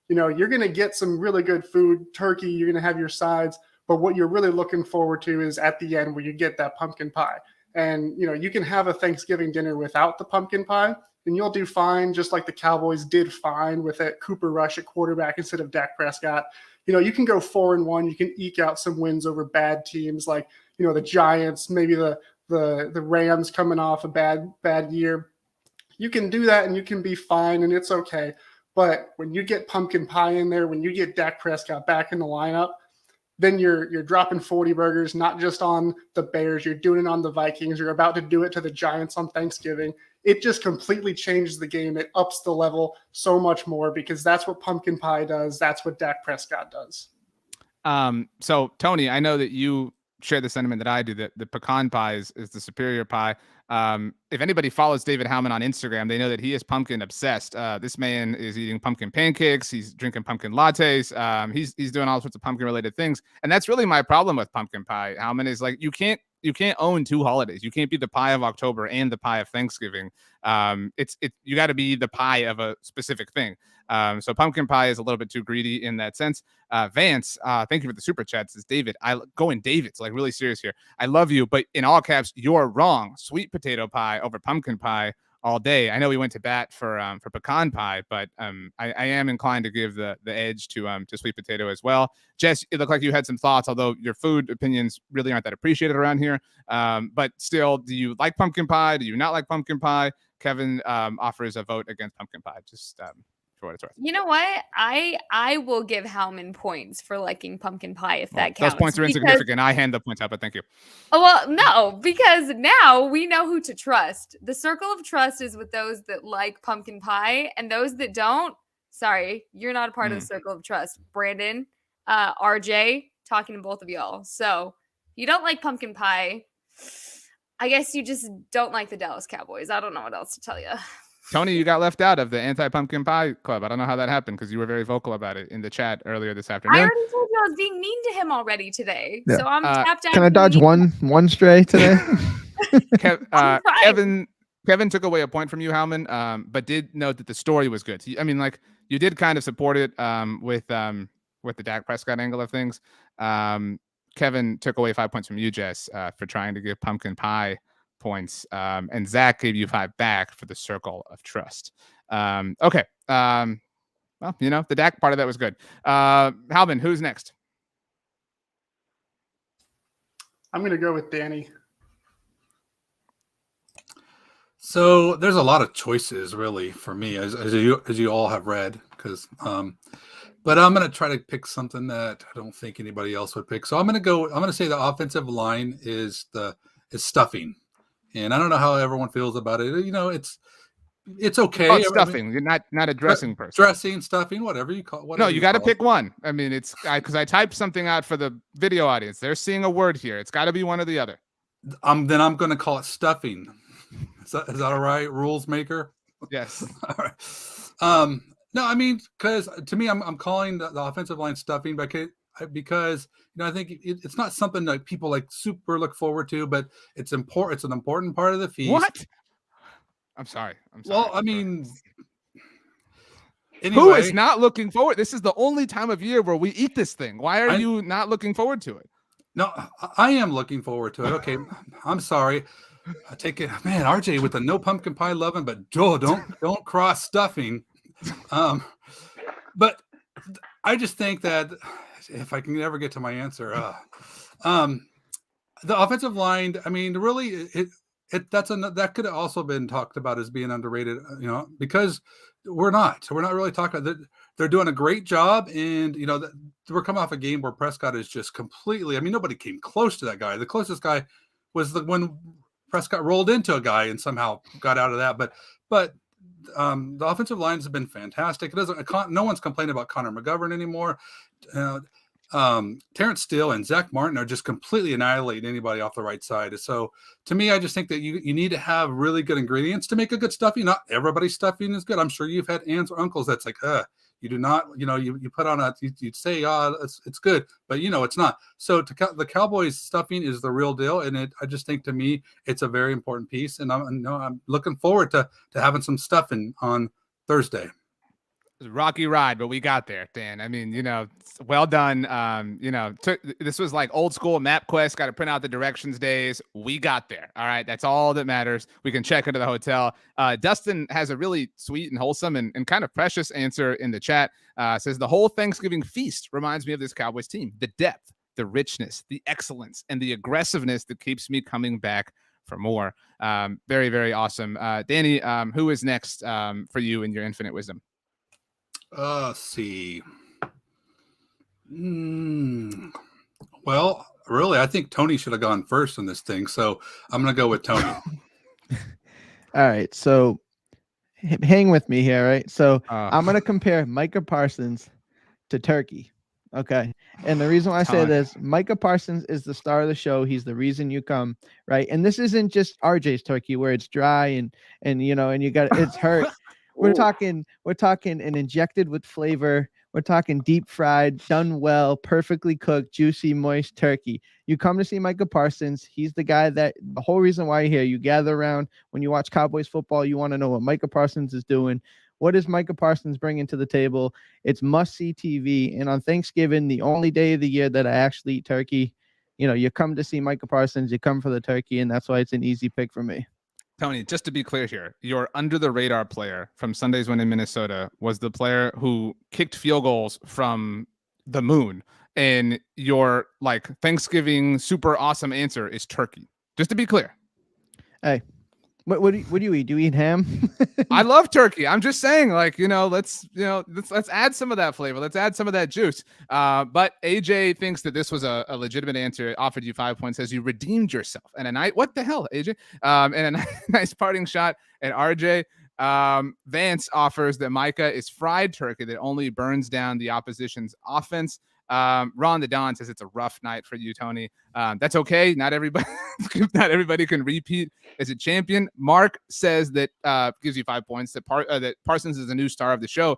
you're going to get some really good food, turkey, you're going to have your sides, but what you're really looking forward to is at the end where you get that pumpkin pie. And, you can have a Thanksgiving dinner without the pumpkin pie, and you'll do fine, just like the Cowboys did fine with that Cooper Rush at quarterback instead of Dak Prescott. You can go 4-1. You can eke out some wins over bad teams like, the Giants, maybe the Rams coming off a bad year. You can do that and you can be fine and it's okay. But when you get pumpkin pie in there, when you get Dak Prescott back in the lineup, then you're dropping 40 burgers, not just on the Bears. You're doing it on the Vikings. You're about to do it to the Giants on Thanksgiving. It just completely changes the game. It ups the level so much more because that's what pumpkin pie does. That's what Dak Prescott does. So, Tony, I know that you share the sentiment that I do, that the pecan pie is the superior pie. If anybody follows David Howman on Instagram, they know that he is pumpkin obsessed. This man is eating pumpkin pancakes. He's drinking pumpkin lattes. He's doing all sorts of pumpkin related things. And that's really my problem with pumpkin pie. Howman is like, you can't own two holidays. You can't be the pie of October and the pie of Thanksgiving. You got to be the pie of a specific thing. So pumpkin pie is a little bit too greedy in that sense. Vance, thank you for the super chat. Says David, David's like really serious here. I love you, but in all caps, you're wrong. Sweet potato pie over pumpkin pie all day. I know we went to bat for pecan pie, but I am inclined to give the edge to sweet potato as well. Jess, it looked like you had some thoughts, although your food opinions really aren't that appreciated around here. But still, do you like pumpkin pie? Do you not like pumpkin pie? Kevin offers a vote against pumpkin pie. Just for what it's worth. You know what? I will give Howman points for liking pumpkin pie if that counts. Those points are insignificant. I hand the points out, but thank you. Oh, well, no, because now we know who to trust. The circle of trust is with those that like pumpkin pie, and those that don't, sorry, you're not a part of the circle of trust. Brandon, RJ, talking to both of y'all. So you don't like pumpkin pie. I guess you just don't like the Dallas Cowboys. I don't know what else to tell you. Tony, you got left out of the anti-pumpkin pie club. I don't know how that happened because you were very vocal about it in the chat earlier this afternoon. I already told you I was being mean to him already today. Yeah. So I'm tapped out. Can I dodge one stray today? Kevin took away a point from you, Howman, but did note that the story was good. I mean, like, you did kind of support it with the Dak Prescott angle of things. Kevin took away 5 points from you, Jess, for trying to give pumpkin pie points, and Zach gave you 5 back for the circle of trust. Okay. Well, the Dak part of that was good. Howman, who's next? I'm going to go with Danny. So there's a lot of choices really for me, as you all have read, because but I'm going to try to pick something that I don't think anybody else would pick. So I'm going to say the offensive line is stuffing. And I don't know how everyone feels about it. It's okay. Oh, stuffing. You're not a dressing person. Dressing, stuffing, whatever you call it. No, you got to pick one. I mean, it's because I typed something out for the video audience. They're seeing a word here. It's got to be one or the other. Then I'm going to call it stuffing. Is that all right, rules maker? Yes. All right. No, I mean, because to me, I'm calling the offensive line stuffing because I think it's not something that people like super look forward to, but it's important. It's an important part of the feast. What? I'm sorry. Well, I mean, anyway, who is not looking forward? This is the only time of year where we eat this thing. Why are you not looking forward to it? No, I am looking forward to it. Okay, I'm sorry. I take it, man. RJ with the no pumpkin pie loving, but don't cross stuffing. But I just think that if I can ever get to my answer, the offensive line. I mean, really, that could have also been talked about as being underrated. Because we're not really talking about that. They're doing a great job, and we're coming off a game where Prescott is just completely. I mean, nobody came close to that guy. The closest guy was when Prescott rolled into a guy and somehow got out of that. But the offensive lines have been fantastic. No one's complaining about Connor McGovern anymore. Terrence Steele and Zach Martin are just completely annihilating anybody off the right side. So to me, I just think that you need to have really good ingredients to make a good stuffing. Not everybody's stuffing is good. I'm sure you've had aunts or uncles that's like, you do not, you put on you'd say, it's good, but it's not. So the Cowboys stuffing is the real deal. And I just think to me, it's a very important piece. And I'm looking forward to having some stuffing on Thursday. was a rocky ride, but we got there, Dan. I mean, well done. This was like old school MapQuest, got to print out the directions days. We got there. All right. That's all that matters. We can check into the hotel. Dustin has a really sweet and wholesome and kind of precious answer in the chat. Says the whole Thanksgiving feast reminds me of this Cowboys team. The depth, the richness, the excellence, and the aggressiveness that keeps me coming back for more. Very, very awesome. Danny, who is next for you in your infinite wisdom? Let's see. Well, really, I think Tony should have gone first in this thing, so I'm going to go with Tony. All right, so hang with me here, right? So I'm going to compare Micah Parsons to Turkey, okay? And the reason why I say this, Micah Parsons is the star of the show. He's the reason you come, right? And this isn't just RJ's turkey where it's dry and you got it's hurt. We're talking and injected with flavor. We're talking deep fried, done well, perfectly cooked, juicy, moist turkey. You come to see Micah Parsons. He's the guy that the whole reason why you're here. You gather around when you watch Cowboys football. You want to know what Micah Parsons is doing. What is Micah Parsons bringing to the table? It's must-see TV. And on Thanksgiving, the only day of the year that I actually eat turkey, you come to see Micah Parsons. You come for the turkey, and that's why it's an easy pick for me. Tony, just to be clear here, your under-the-radar player from Sunday's win in Minnesota was the player who kicked field goals from the moon, and your Thanksgiving super awesome answer is turkey. Just to be clear. Hey, what do you eat? Do you eat ham? I love turkey. I'm just saying, let's add some of that flavor. Let's add some of that juice. But AJ thinks that this was a legitimate answer. Offered you 5 points, says you redeemed yourself. And a night, what the hell, AJ? And a nice parting shot at RJ. Vance offers that Micah is fried turkey that only burns down the opposition's offense. Ron the Don says it's a rough night for you, Tony. That's okay. Not everybody can repeat as a champion. Mark says that gives you 5 points that Parsons is a new star of the show.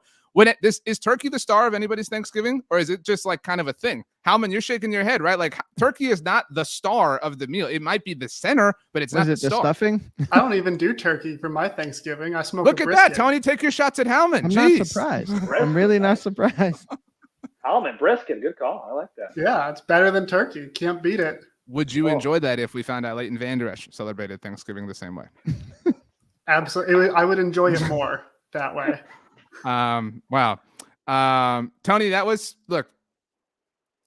Is turkey the star of anybody's Thanksgiving, or is it just kind of a thing? Howman, you're shaking your head, right? Turkey is not the star of the meal. It might be the center, but it's not the star. Stuffing? I don't even do turkey for my Thanksgiving. I smoke. Look at that, Tony. Take your shots at Howman. I'm not surprised. I'm really not surprised. Howman, brisket, good call. I like that. Yeah, it's better than turkey. Can't beat it. Would you enjoy that if we found out Leighton Vander Esch celebrated Thanksgiving the same way? Absolutely. I would enjoy it more that way. Wow. Tony, it was a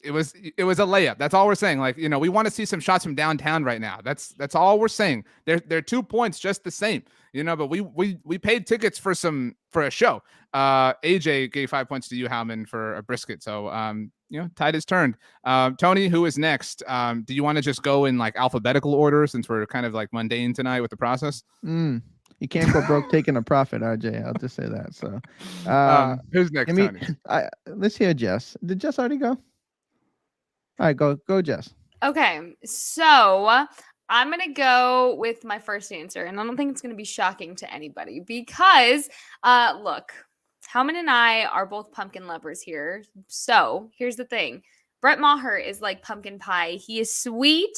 layup. That's all we're saying. We want to see some shots from downtown right now. That's all we're saying. They're 2 points just the same, but we paid tickets for a show. AJ gave 5 points to you, Howman, for a brisket. So, tide is turned. Tony, who is next? Do you want to just go in alphabetical order since we're kind of mundane tonight with the process? You can't go broke taking a profit, RJ. I'll just say that. So, who's next, Tony? Let's hear Jess. Did Jess already go? All right, go, Jess. Okay, so I'm going to go with my first answer, and I don't think it's going to be shocking to anybody because, look, Howman and I are both pumpkin lovers here. So here's the thing. Brett Maher is like pumpkin pie. He is sweet.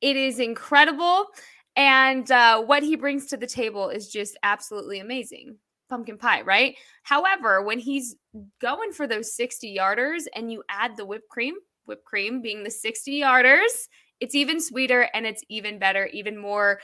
It is incredible. And what he brings to the table is just absolutely amazing. Pumpkin pie, right? However, when he's going for those 60-yarders and you add the whipped cream being the 60-yarders, it's even sweeter and it's even better, even more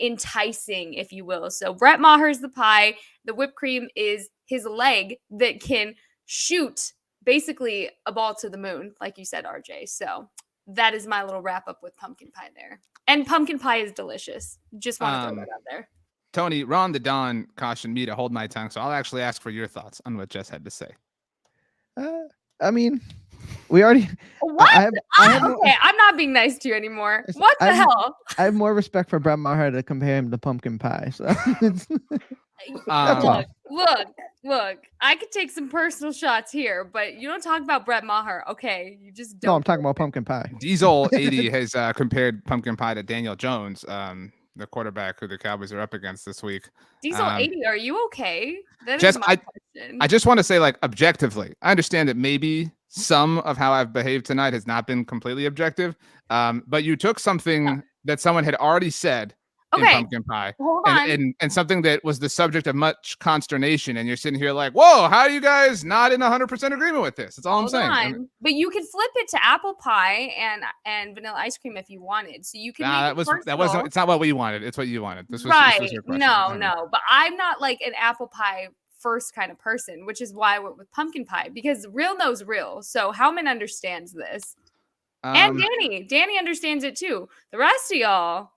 enticing, if you will. So Brett Maher's the pie. The whipped cream is his leg that can shoot basically a ball to the moon, like you said, RJ. So that is my little wrap up with pumpkin pie there. And pumpkin pie is delicious. Just want to throw that out there. Tony, Ron the Don cautioned me to hold my tongue, so I'll actually ask for your thoughts on what Jess had to say. I mean, we already. What? Okay, I'm not being nice to you anymore. What the hell? I have more respect for Brett Maher to compare him to pumpkin pie. So look. I could take some personal shots here, but you don't talk about Brett Maher. Okay, you just don't. No, I'm talking about pumpkin pie. Diesel 80 has compared pumpkin pie to Daniel Jones, the quarterback who the Cowboys are up against this week. Diesel 80, are you okay? That Jess, is my question. I just want to say, objectively, I understand that maybe some of how I've behaved tonight has not been completely objective, but you took something that someone had already said in Okay, pumpkin pie, hold on. and something that was the subject of much consternation, and you're sitting here like, whoa, how are you guys not in 100% agreement with this? That's all I'm saying. I mean, but you could flip it to apple pie and vanilla ice cream if you wanted. So you could make that wasn't. It's not what we wanted. It's what you wanted. This was right. This was your question. No. But I'm not like an apple pie first kind of person, which is why I went with pumpkin pie, because real knows real. So Howman understands this, and Danny understands it too. The rest of y'all,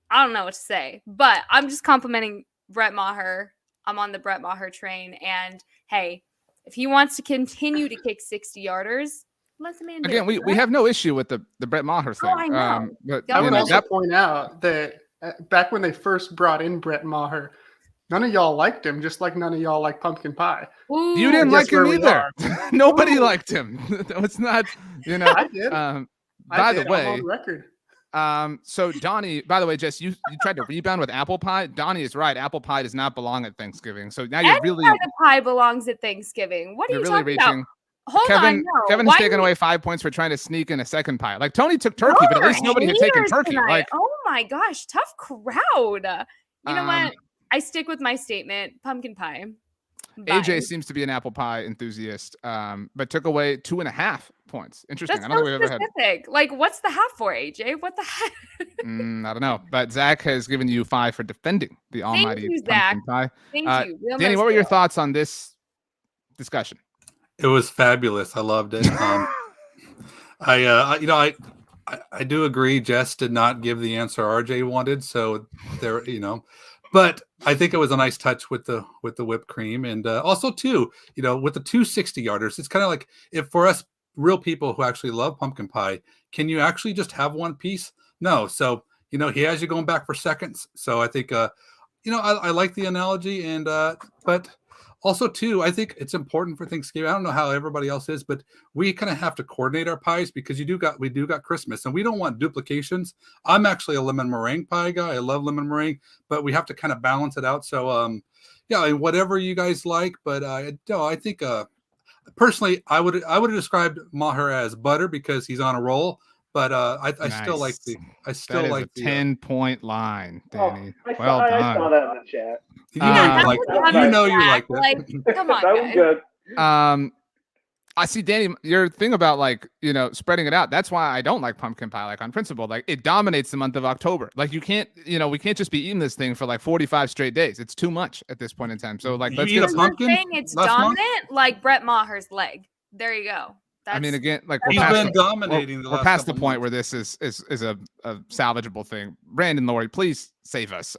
I don't know what to say, but I'm just complimenting Brett Maher. I'm on the Brett Maher train, and hey, if he wants to continue to kick 60-yarders, let the man do again. it. We have no issue with the Brett Maher thing. I know. But I would also point out that back when they first brought in Brett Maher, none of y'all liked him, just like none of y'all like pumpkin pie. Ooh, you didn't like him either. Nobody liked him. That was not, I did. By the way, I'm on record. So Donnie, by the way, Jess, you tried to rebound with apple pie. Donnie is right. Apple pie does not belong at Thanksgiving. So now you're really kind of pie belongs at Thanksgiving. What are you really talking reaching. about? Hold on, no. Kevin's taken away 5 points for trying to sneak in a second pie. Like Tony took turkey, but at least nobody had taken turkey. Like, oh my gosh, tough crowd. You know what? I stick with my statement. Pumpkin pie. Bye. AJ seems to be an apple pie enthusiast, but took away 2.5 points. Interesting. That's I don't think we've ever had. Like, what's the half for, AJ? What the heck? I don't know. But Zach has given you 5 for defending the almighty pumpkin pie. Thank you. Danny, what were your thoughts on this discussion? It was fabulous. I loved it. I do agree. Jess did not give the answer RJ wanted, so there, but I think it was a nice touch with the whipped cream, and also too, with the 260-yarders, it's kind of like, if for us real people who actually love pumpkin pie, can you actually just have one piece? No. So he has you going back for seconds. So I think I like the analogy, and but. Also, too, I think it's important for Thanksgiving. I don't know how everybody else is, but we kind of have to coordinate our pies, because we do got Christmas, and we don't want duplications. I'm actually a lemon meringue pie guy. I love lemon meringue, but we have to kind of balance it out. So, whatever you guys like. But I think personally, I would have described Maher as butter, because he's on a roll. But I nice. still like the 10-point line, Danny. I well done. I saw that in the chat. You like that. Like, come on, that was good. I see, Danny, your thing about spreading it out. That's why I don't like pumpkin pie. Like, on principle, like, it dominates the month of October. Like, you can't, we can't just be eating this thing for like 45 straight days. It's too much at this point in time. So like, let's eat a pumpkin. It's dominant, like Brett Maher's leg. There you go. I mean, again, like, he's been dominating. We're past the point where this is a salvageable thing. Brandon, Loree, please save us.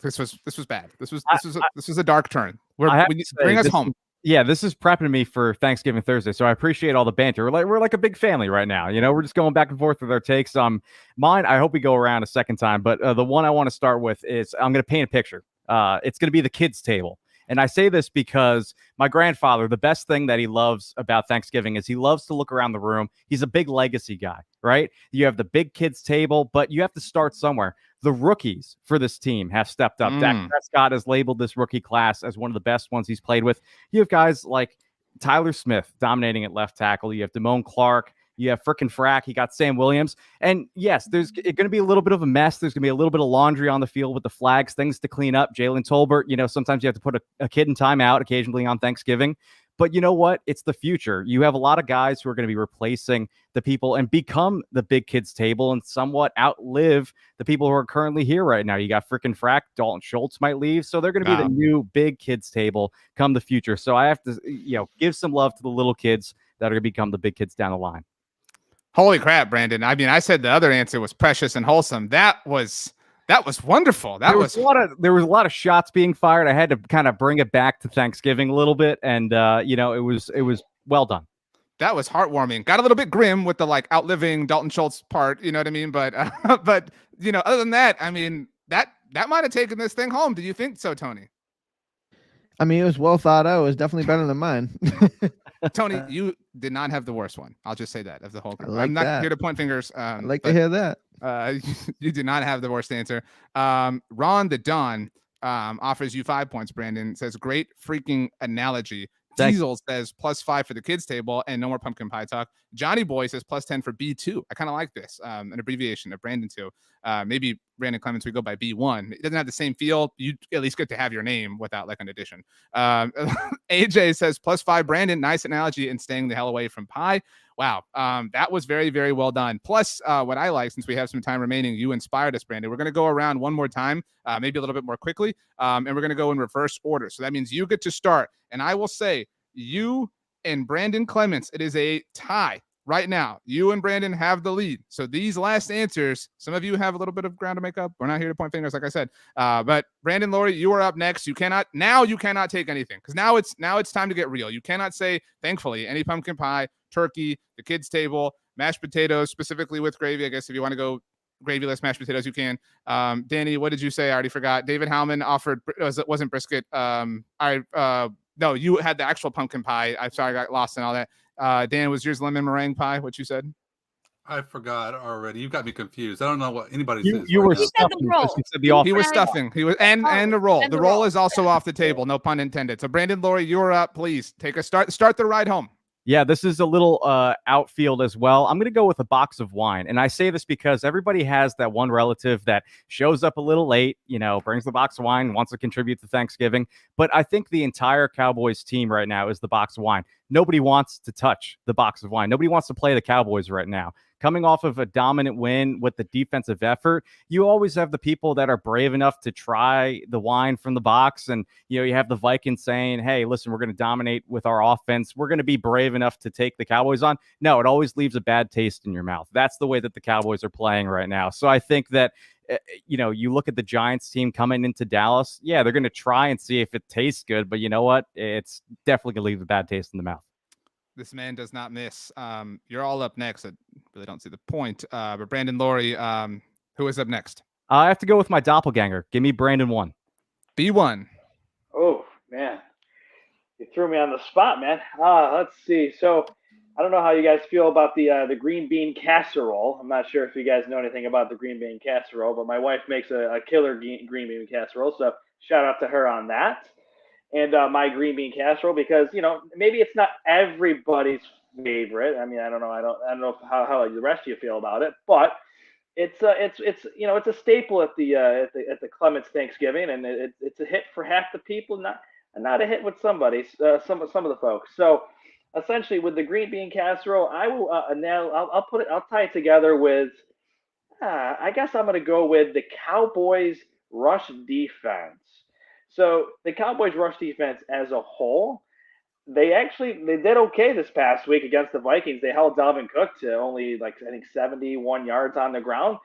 This was bad. This was a dark turn. Bring us home. Yeah, this is prepping me for Thanksgiving Thursday, so I appreciate all the banter. We're like a big family right now. We're just going back and forth with our takes. Mine, I hope we go around a second time, but the one I want to start with is, I'm going to paint a picture. It's going to be the kids' table. And I say this because my grandfather, the best thing that he loves about Thanksgiving is he loves to look around the room. He's a big legacy guy, right? You have the big kids table, but you have to start somewhere. The rookies for this team have stepped up. Dak Prescott has labeled this rookie class as one of the best ones he's played with. You have guys like Tyler Smith dominating at left tackle. You have Damone Clark. You have frickin' Frack. You got Sam Williams. And yes, there's going to be a little bit of a mess. There's going to be a little bit of laundry on the field with the flags, things to clean up. Jalen Tolbert, sometimes you have to put a kid in timeout occasionally on Thanksgiving. But you know what? It's the future. You have a lot of guys who are going to be replacing the people and become the big kids table and somewhat outlive the people who are currently here right now. You got frickin' Frack. Dalton Schultz might leave. So they're going to be the new big kids table come the future. So I have to, give some love to the little kids that are going to become the big kids down the line. Holy crap, Brandon. I mean, I said the other answer was precious and wholesome. That was wonderful. There was a lot of shots being fired. I had to kind of bring it back to Thanksgiving a little bit, and it was well done. That was heartwarming. Got a little bit grim with the outliving Dalton Schultz part, you know what I mean? But other than that, I mean, that might have taken this thing home. Do you think so, Tony? I mean, it was well thought out. It was definitely better than mine. Tony, you did not have the worst one. I'll just say that of the whole group. I'm not here to point fingers. I'd like to hear that. You did not have the worst answer. Ron the Don offers you 5 points, Brandon. Says, great freaking analogy. Diesel says +5 for the kids table and no more pumpkin pie talk. Johnny Boy says +10 for B2. I kind of like this, an abbreviation of Brandon 2. Maybe Brandon Clements, we go by B1. It doesn't have the same feel. You at least get to have your name without like an addition. AJ says +5 Brandon. Nice analogy and staying the hell away from pie. Wow. That was very, very well done. Plus, what I like, since we have some time remaining, you inspired us, Brandon. We're going to go around one more time, maybe a little bit more quickly, and we're going to go in reverse order. So that means you get to start. And I will say, you and Brandon Clements, it is a tie right now. You and Brandon have the lead. So these last answers, some of you have a little bit of ground to make up. We're not here to point fingers, like I said. But Brandon, Loree, you are up next. You cannot take anything, because now it's time to get real. You cannot say, thankfully, any pumpkin pie, turkey, the kids table, mashed potatoes, specifically with gravy. I guess if you want to go gravy-less mashed potatoes, you can. Danny, what did you say? I already forgot. David Howman offered, wasn't brisket. No, you had the actual pumpkin pie. I'm sorry, I got lost in all that. Dan, was yours lemon meringue pie? What you said? I forgot already. You got me confused. I don't know what anybody says. You were stuffing. He was stuffing. He was and the roll. The roll is also off the table. No pun intended. So Brandon, Loree, you're up. Please take a start the ride home. Yeah, this is a little outfield as well. I'm going to go with a box of wine. And I say this because everybody has that one relative that shows up a little late, brings the box of wine, wants to contribute to Thanksgiving. But I think the entire Cowboys team right now is the box of wine. Nobody wants to touch the box of wine. Nobody wants to play the Cowboys right now. Coming off of a dominant win with the defensive effort, you always have the people that are brave enough to try the wine from the box. And, you have the Vikings saying, hey, listen, we're going to dominate with our offense. We're going to be brave enough to take the Cowboys on. No, it always leaves a bad taste in your mouth. That's the way that the Cowboys are playing right now. So I think that, you look at the Giants team coming into Dallas. Yeah, they're going to try and see if it tastes good. But you know what? It's definitely going to leave a bad taste in the mouth. This man does not miss. You're all up next. I really don't see the point. But Brandon, Loree, who is up next? I have to go with my doppelganger. Give me Brandon 1. B1. Oh, man. You threw me on the spot, man. Let's see. So I don't know how you guys feel about the green bean casserole. I'm not sure if you guys know anything about the green bean casserole, but my wife makes a killer green bean casserole. So shout out to her on that. And my green bean casserole, because maybe it's not everybody's favorite. I mean, I don't know how the rest of you feel about it, but it's a staple at the Clements Thanksgiving, and it's a hit for half the people, not a hit with some of the folks. So essentially, with the green bean casserole, I will I'll tie it together with I guess I'm going to go with the Cowboys rush defense. So the Cowboys rush defense as a whole, they did okay this past week against the Vikings. They held Dalvin Cook to only 71 yards on the ground.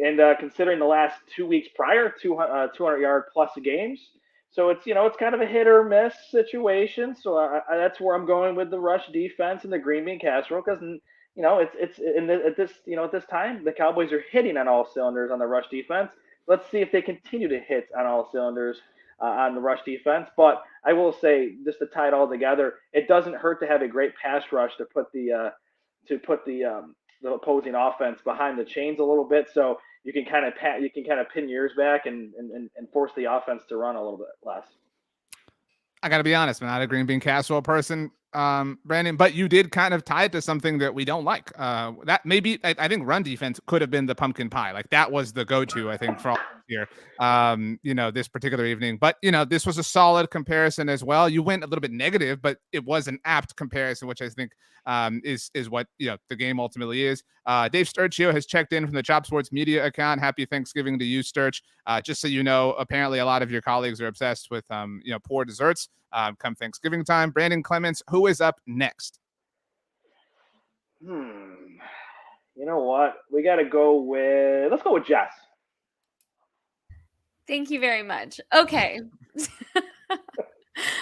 And considering the last 2 weeks prior, 200-yard plus games. So it's kind of a hit or miss situation. So that's where I'm going with the rush defense and the green bean casserole, because at this time the Cowboys are hitting on all cylinders on the rush defense. Let's see if they continue to hit on all cylinders on the rush defense. But I will say, just to tie it all together, it doesn't hurt to have a great pass rush to put the opposing offense behind the chains a little bit, so you can kind of pin your ears back and force the offense to run a little bit less. I got to be honest, I'm not a green bean casserole person, Brandon, but you did kind of tie it to something that we don't like. That maybe I think run defense could have been the pumpkin pie. Like that was the go-to, I think, for all here, this particular evening. But, this was a solid comparison as well. You went a little bit negative, but it was an apt comparison, which I think is what, the game ultimately is. Dave Sturchio has checked in from the Chop Sports Media account. Happy Thanksgiving to you, Sturch. Just so you know, apparently a lot of your colleagues are obsessed with, poor desserts come Thanksgiving time. Brandon Clements, who is up next? You know what? Let's go with Jess. Thank you very much. Okay.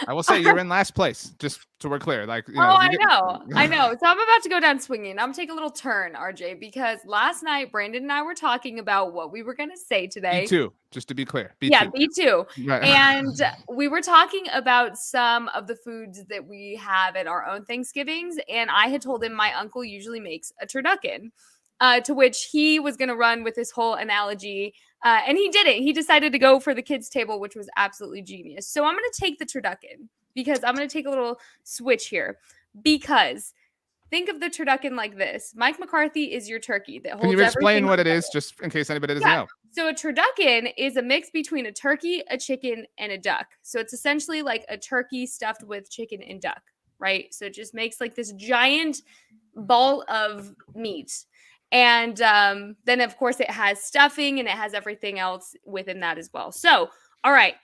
I will say you're in last place, just so we're clear. I know. So I'm about to go down swinging. I'm going to take a little turn, RJ, because last night Brandon and I were talking about what we were going to say today. B2, just to be clear. B2. Yeah, B2. Right. And we were talking about some of the foods that we have at our own Thanksgivings, and I had told him my uncle usually makes a turducken. To which he was going to run with this whole analogy, and he did it. He decided to go for the kids' table, which was absolutely genius. So I'm going to take the turducken. because I'm going to take a little switch here. Because think of the turducken like this. Mike McCarthy is your turkey that holds. Can you explain what it together. is, just in case anybody doesn't know? So a turducken is a mix between a turkey, a chicken, and a duck. So it's essentially like a turkey stuffed with chicken and duck, right? So it just makes like this giant ball of meat. And then, of course, it has stuffing and it has everything else within that as well. So, all right,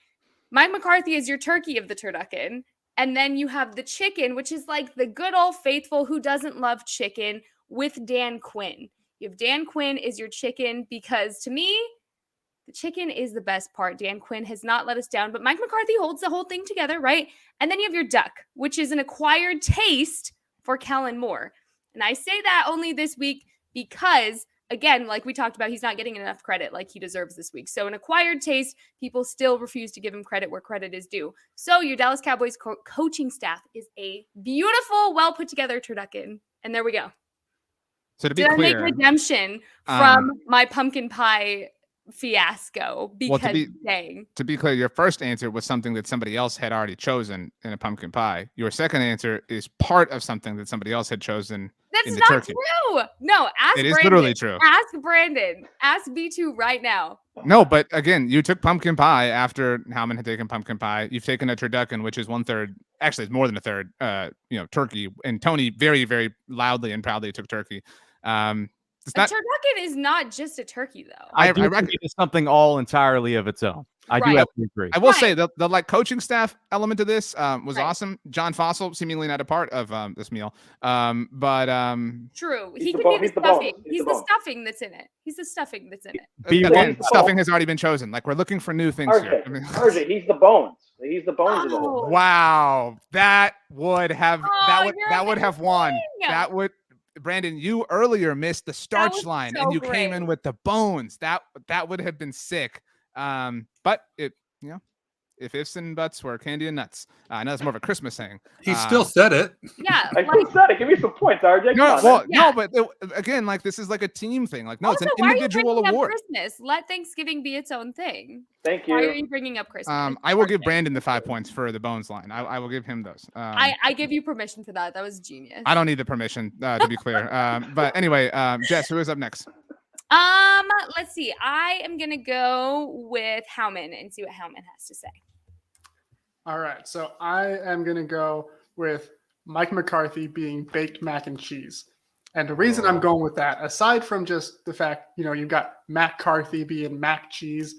Mike McCarthy is your turkey of the turducken. And then you have the chicken, which is like the good old faithful who doesn't love chicken with Dan Quinn. You have Dan Quinn is your chicken because to me, the chicken is the best part. Dan Quinn has not let us down, but Mike McCarthy holds the whole thing together, right? And then you have your duck, which is an acquired taste for Kellen Moore. And I say that only this week because, again, like we talked about, he's not getting enough credit like he deserves this week. So an acquired taste, people still refuse to give him credit where credit is due. So your Dallas Cowboys coaching staff is a beautiful, well put together turducken. And there we go. So to be clear, I make redemption from my pumpkin pie fiasco because to be clear, your first answer was something that somebody else had already chosen in a pumpkin pie. Your second answer is part of something that somebody else had chosen. That's not turkey. True. No, ask it Brandon. Is literally true. Ask Brandon. Ask B2 right now. No, but again, you took pumpkin pie after Howman had taken pumpkin pie. You've taken a turducken, which is 1/3. Actually, it's more than a third. Turkey. And Tony very, very loudly and proudly took turkey. A turducken is not just a turkey, though. I reckon it's something all entirely of its own. I do have to agree. I will say the like coaching staff element to this was awesome. John Fossil seemingly not a part of this meal, but true. He can be the stuffing. He's the stuffing that's in it. He's the stuffing that's in it. Again, stuffing has already been chosen. Like we're looking for new things here. RJ, he's the bones. He's the bones of the whole thing. Wow, that would have won. That would. Brandon, you earlier missed the starch line and you came in with the bones. That would have been sick. But it, if ifs and buts were candy and nuts, I know that's more of a Christmas saying. He still said it. Yeah, I still said it. Give me some points, RJ. No, but again, like this is like a team thing. Like, no, also, it's an individual award. Christmas. Let Thanksgiving be its own thing. Thank you. Why are you bringing up Christmas? I will give Brandon the 5 points for the bones line. I will give him those. I give you permission for that. That was genius. I don't need the permission to be clear. But anyway, Jess, who is up next? Let's see. I am gonna go with Howman and see what Howman has to say. All right, so I am going to go with Mike McCarthy being baked mac and cheese. And the reason I'm going with that, aside from just the fact, you've got Mac Carthy being mac cheese,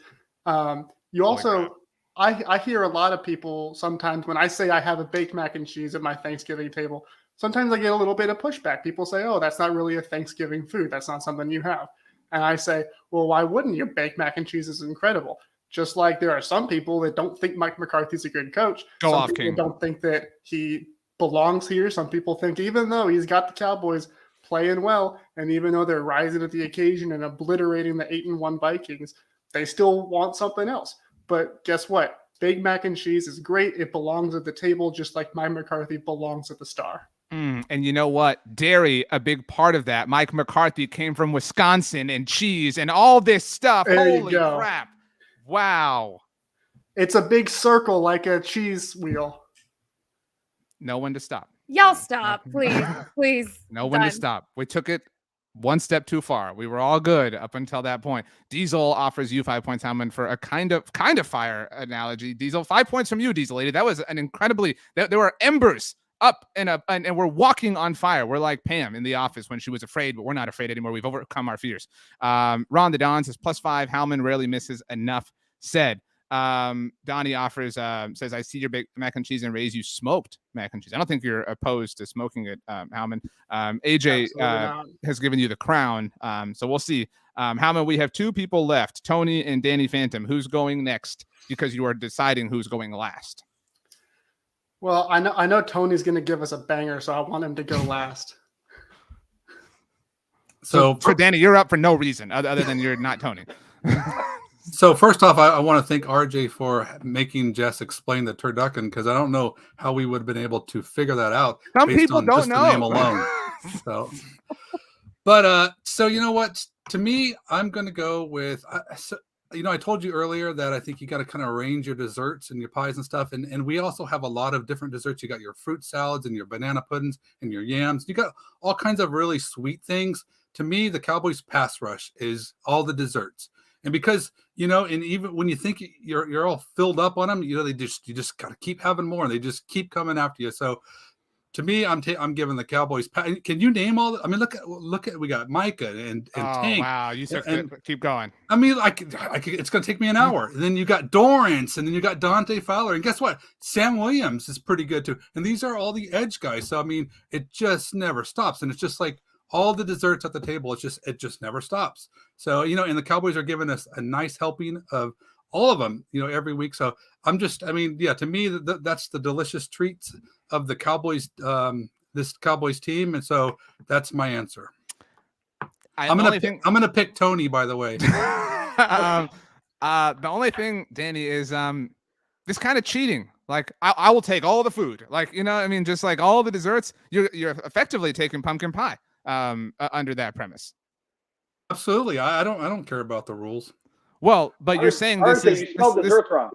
you also, I hear a lot of people sometimes when I say I have a baked mac and cheese at my Thanksgiving table, sometimes I get a little bit of pushback. People say, oh, that's not really a Thanksgiving food. That's not something you have. And I say, well, why wouldn't you? Baked mac and cheese is incredible. Just like there are some people that don't think Mike McCarthy's a good coach. Some people don't think that he belongs here. Some people think even though he's got the Cowboys playing well, and even though they're rising at the occasion and obliterating the 8-1 Vikings, they still want something else. But guess what? Big mac and cheese is great. It belongs at the table just like Mike McCarthy belongs at the Star. And you know what? Dairy, a big part of that. Mike McCarthy came from Wisconsin and cheese and all this stuff. Holy crap. Wow. It's a big circle like a cheese wheel. Know when to stop. Y'all stop, please. Please. Know when to stop. We took it one step too far. We were all good up until that point. Diesel offers you 5 points, Howman, for a kind of fire analogy. Diesel, 5 points from you, Diesel lady. That was an incredibly, there were embers up and we're walking on fire. We're like Pam in The Office when she was afraid, but we're not afraid anymore. We've overcome our fears. Ron the Don says +5. Howman rarely misses enough said. Donnie offers, says, I see your baked mac and cheese and Raise you smoked mac and cheese. I don't think you're opposed to smoking it, Howman. AJ has given you the crown. So we'll see. Howman, we have 2 people left, Tony and Danny Phantom. Who's going next? Because you are deciding who's going last. Well, I know Tony's going to give us a banger, so I want him to go last. So Danny, you're up for no reason other than you're not Tony. So first off, I want to thank RJ for making Jess explain the turducken, because I don't know how we would have been able to figure that out. Some people don't know. The name alone. So you know what? To me, I'm going to go with. I told you earlier that I think you got to kind of arrange your desserts and your pies and stuff. And we also have a lot of different desserts. You got your fruit salads and your banana puddings and your yams. You got all kinds of really sweet things. To me, the Cowboys pass rush is all the desserts. And because, and even when you think you're all filled up on them, you just got to keep having more. And they just keep coming after you. So to me, I'm giving the Cowboys. Can you name all? I mean, look at we got Micah and Tank. Wow, you said keep going. I mean, it's going to take me an hour. And then you got Dorrance, and then you got Dante Fowler, and guess what? Sam Williams is pretty good too. And these are all the edge guys. So I mean, it just never stops, and it's just like all the desserts at the table. It just never stops. So and the Cowboys are giving us a nice helping of all of them, every week. So to me, that's the delicious treats of the Cowboys, this Cowboys team. And so that's my answer. I'm going to pick Tony, by the way. The only thing, Danny, is this kind of cheating. Like I will take all the food, like, just like all the desserts, you're effectively taking pumpkin pie under that premise. Absolutely. I don't care about the rules. Well, but you're saying this is you spelled desserts wrong.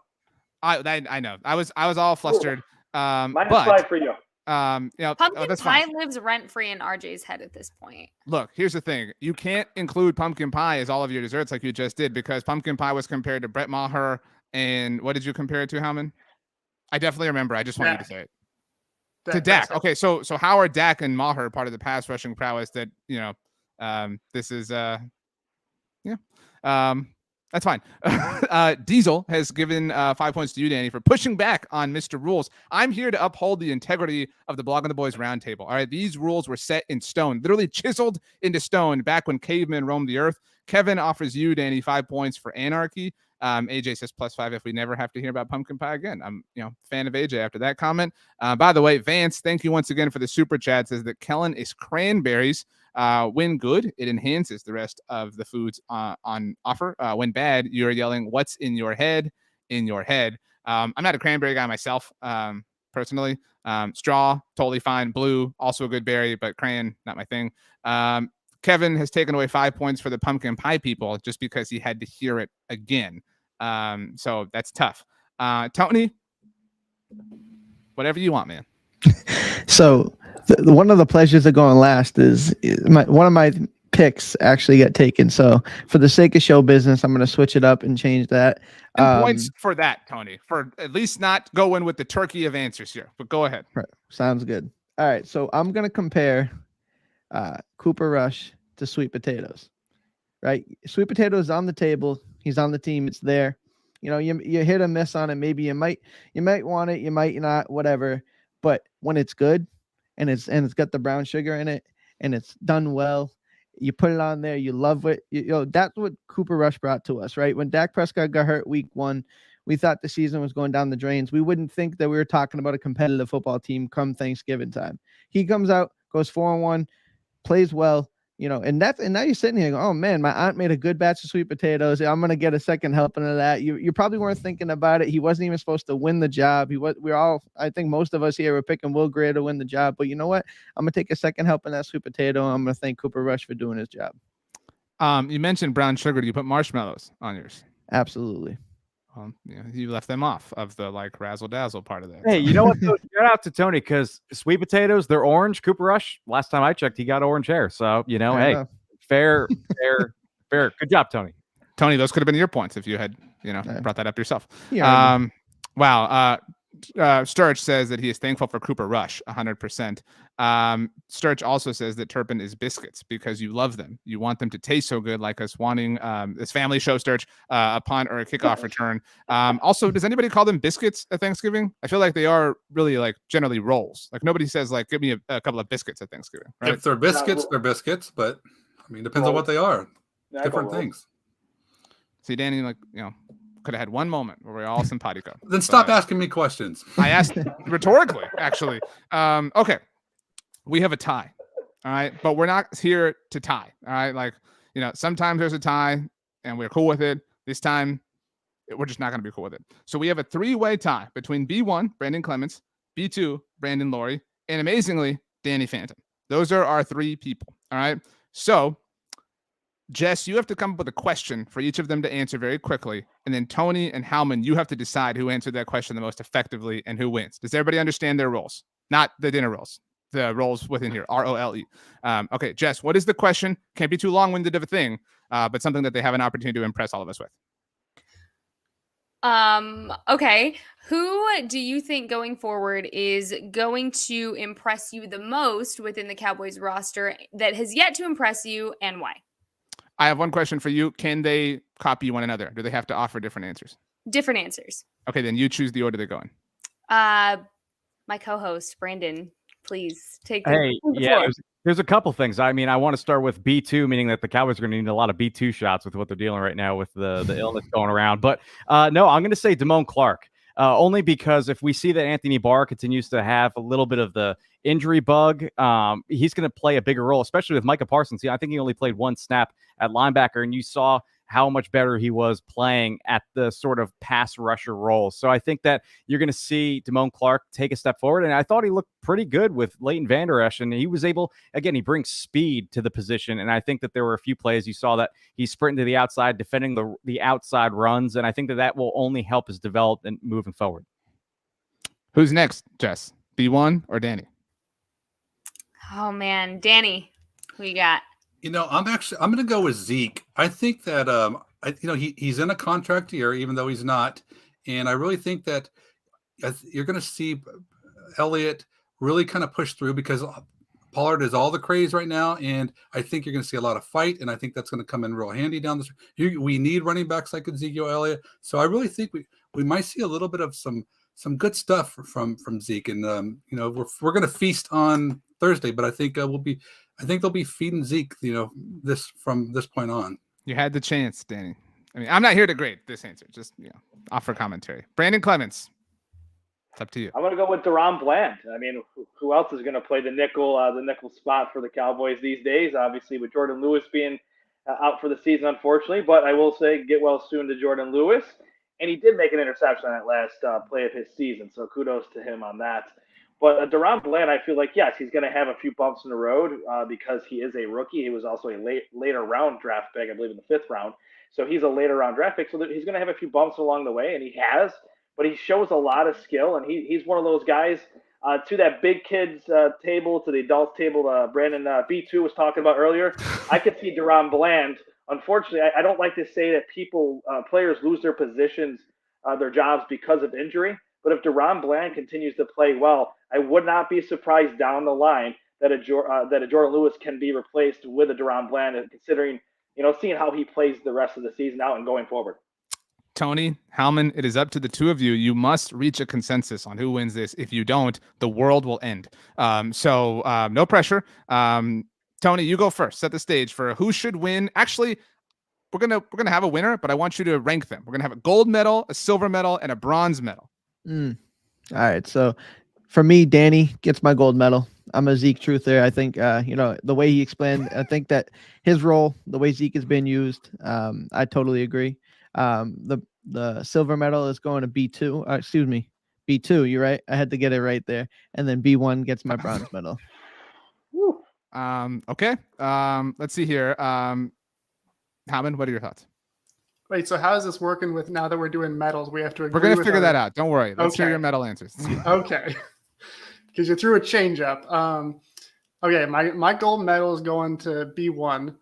I know. I was all flustered. -5 for you. Pumpkin pie lives rent free in RJ's head at this point. Look, here's the thing: you can't include pumpkin pie as all of your desserts like you just did, because pumpkin pie was compared to Brett Maher, and what did you compare it to, Howman? I definitely remember. I just want you to say it. To Dak. Okay, so how are Dak and Maher part of the pass rushing prowess that this is that's fine. Diesel has given 5 points to you, Danny, for pushing back on Mr. Rules. I'm here to uphold the integrity of the Blog on the Boys Roundtable. All right, these rules were set in stone, literally chiseled into stone back when cavemen roamed the earth. Kevin offers you, Danny, 5 points for anarchy. AJ says +5 if we never have to hear about pumpkin pie again. I'm fan of AJ after that comment. By the way, Vance, thank you once again for the super chat. Says that Kellen is cranberries. When good, it enhances the rest of the foods on offer. When bad, you're yelling, "What's in your head?" In your head. I'm not a cranberry guy myself, personally. Straw, totally fine. Blue, also a good berry, but cran, not my thing. Kevin has taken away 5 points for the pumpkin pie people just because he had to hear it again. So that's tough. Tony, whatever you want, man. So one of the pleasures of going last is one of my picks actually got taken. So for the sake of show business, I'm going to switch it up and change that. Points for that, Tony, for at least not going with the turkey of answers here, but go ahead. Right. Sounds good. All right. So I'm going to compare Cooper Rush to sweet potatoes, right? Sweet potatoes on the table. He's on the team. It's there. You hit or miss on it. Maybe you might want it. You might not, whatever. But when it's good and it's got the brown sugar in it and it's done well, you put it on there, you love it. That's what Cooper Rush brought to us, right? When Dak Prescott got hurt week 1, we thought the season was going down the drains. We wouldn't think that we were talking about a competitive football team come Thanksgiving time. He comes out, goes 4-1, plays well, and now you're sitting here going, oh man, my aunt made a good batch of sweet potatoes. I'm going to get a second helping of that. You probably weren't thinking about it. He wasn't even supposed to win the job. I think most of us here were picking Will Greer to win the job, but you know what? I'm going to take a second helping that sweet potato. I'm going to thank Cooper Rush for doing his job. You mentioned brown sugar. Do you put marshmallows on yours? Absolutely. You left them off of the razzle dazzle part of that. Hey, you know what? Shout out to Tony, because sweet potatoes, they're orange. Cooper Rush, last time I checked, he got orange hair. So fair. Good job, Tony. Tony, those could have been your points if you had brought that up yourself. Yeah. Wow. Sturge says that he is thankful for Cooper Rush, 100%. Sturge also says that Turpin is biscuits because you love them. You want them to taste so good, like us wanting this family show, Sturge, a punt or a kickoff return. Also, does anybody call them biscuits at Thanksgiving? I feel like they are really generally rolls. Nobody says give me a couple of biscuits at Thanksgiving. Right? If they're biscuits, they're biscuits, but I mean, depends on what they are. Different things. See, Danny, could have had one moment where we're all simpatico. Then stop asking me questions. I asked rhetorically, actually. Okay. We have a tie. All right. But we're not here to tie. All right. Sometimes there's a tie and we're cool with it. This time, we're just not going to be cool with it. So we have a 3-way tie between B1, Brandon Clements, B2, Brandon Loree, and amazingly, Danny Phantom. Those are our 3 people. All right. So Jess, you have to come up with a question for each of them to answer very quickly. And then Tony and Howman, you have to decide who answered that question the most effectively and who wins. Does everybody understand their roles? Not the dinner roles, the roles within here, ROLE. Okay, Jess, what is the question? Can't be too long-winded of a thing, but something that they have an opportunity to impress all of us with. Okay. Who do you think going forward is going to impress you the most within the Cowboys roster that has yet to impress you, and why? I have one question for you. Can they copy one another? Do they have to offer different answers? Different answers. Okay, then you choose the order they go in. My co-host, Brandon, please take the floor. There's a couple things. I mean, I want to start with B2, meaning that the Cowboys are going to need a lot of B2 shots with what they're dealing right now with the illness going around. But no, I'm going to say Damone Clark, only because if we see that Anthony Barr continues to have a little bit of the injury bug, he's going to play a bigger role, especially with Micah Parsons. I think he only played one snap at linebacker, and you saw how much better he was playing at the sort of pass rusher role. So I think that you're going to see Damone Clark take a step forward. And I thought he looked pretty good with Leighton Vander Esch, and he was able, again, he brings speed to the position. And I think that there were a few plays you saw that he's sprinting to the outside, defending the outside runs. And I think that that will only help his development moving forward. Who's next, Jess? B1 or Danny? Oh man, Danny, who you got? I'm going to go with Zeke. I think that, he's in a contract year, even though he's not. And I really think that you're going to see Elliott really kind of push through, because Pollard is all the craze right now. And I think you're going to see a lot of fight. And I think that's going to come in real handy down the street. We need running backs like Ezekiel Elliott. So I really think we might see a little bit of some good stuff from Zeke. And, we're going to feast on Thursday, but I think they'll be feeding Zeke, from this point on. You had the chance, Danny. I mean, I'm not here to grade this answer, just offer commentary. Brandon Clements, it's up to you. I'm going to go with Deron Bland. I mean, who else is going to play the nickel spot for the Cowboys these days? Obviously, with Jordan Lewis being out for the season, unfortunately. But I will say, get well soon to Jordan Lewis. And he did make an interception on that last play of his season, so kudos to him on that. But Deron Bland, I feel like, yes, he's going to have a few bumps in the road because he is a rookie. He was also a later round draft pick, I believe, in the 5th round. So he's a later round draft pick. So he's going to have a few bumps along the way, and he has. But he shows a lot of skill, and he's one of those guys to that big kids table, to the adults table Brandon B2 was talking about earlier. I could see Deron Bland. Unfortunately, I don't like to say that players lose their positions, their jobs because of injury. But if Deron Bland continues to play well, I would not be surprised down the line that a Jordan Lewis can be replaced with a Deron Bland, and considering, seeing how he plays the rest of the season out and going forward. Tony, Howman, it is up to the two of you. You must reach a consensus on who wins this. If you don't, the world will end. So no pressure. Tony, you go first. Set the stage for who should win. Actually, we're gonna have a winner, but I want you to rank them. We're gonna have a gold medal, a silver medal, and a bronze medal. All right. So for me, Danny gets my gold medal. I'm a Zeke truther. I think, the way he explained, I think that his role, the way Zeke has been used, I totally agree. The silver medal is going to B2. B2. You're right. I had to get it right there. And then B1 gets my bronze medal. Okay. Let's see here. Howman, what are your thoughts? Wait, so how is this working with, now that we're doing medals, we have to agree? We're going to figure that out. Don't worry. Let's hear your medal answers. Okay. Because you threw a change up. Okay, my gold medal is going to B1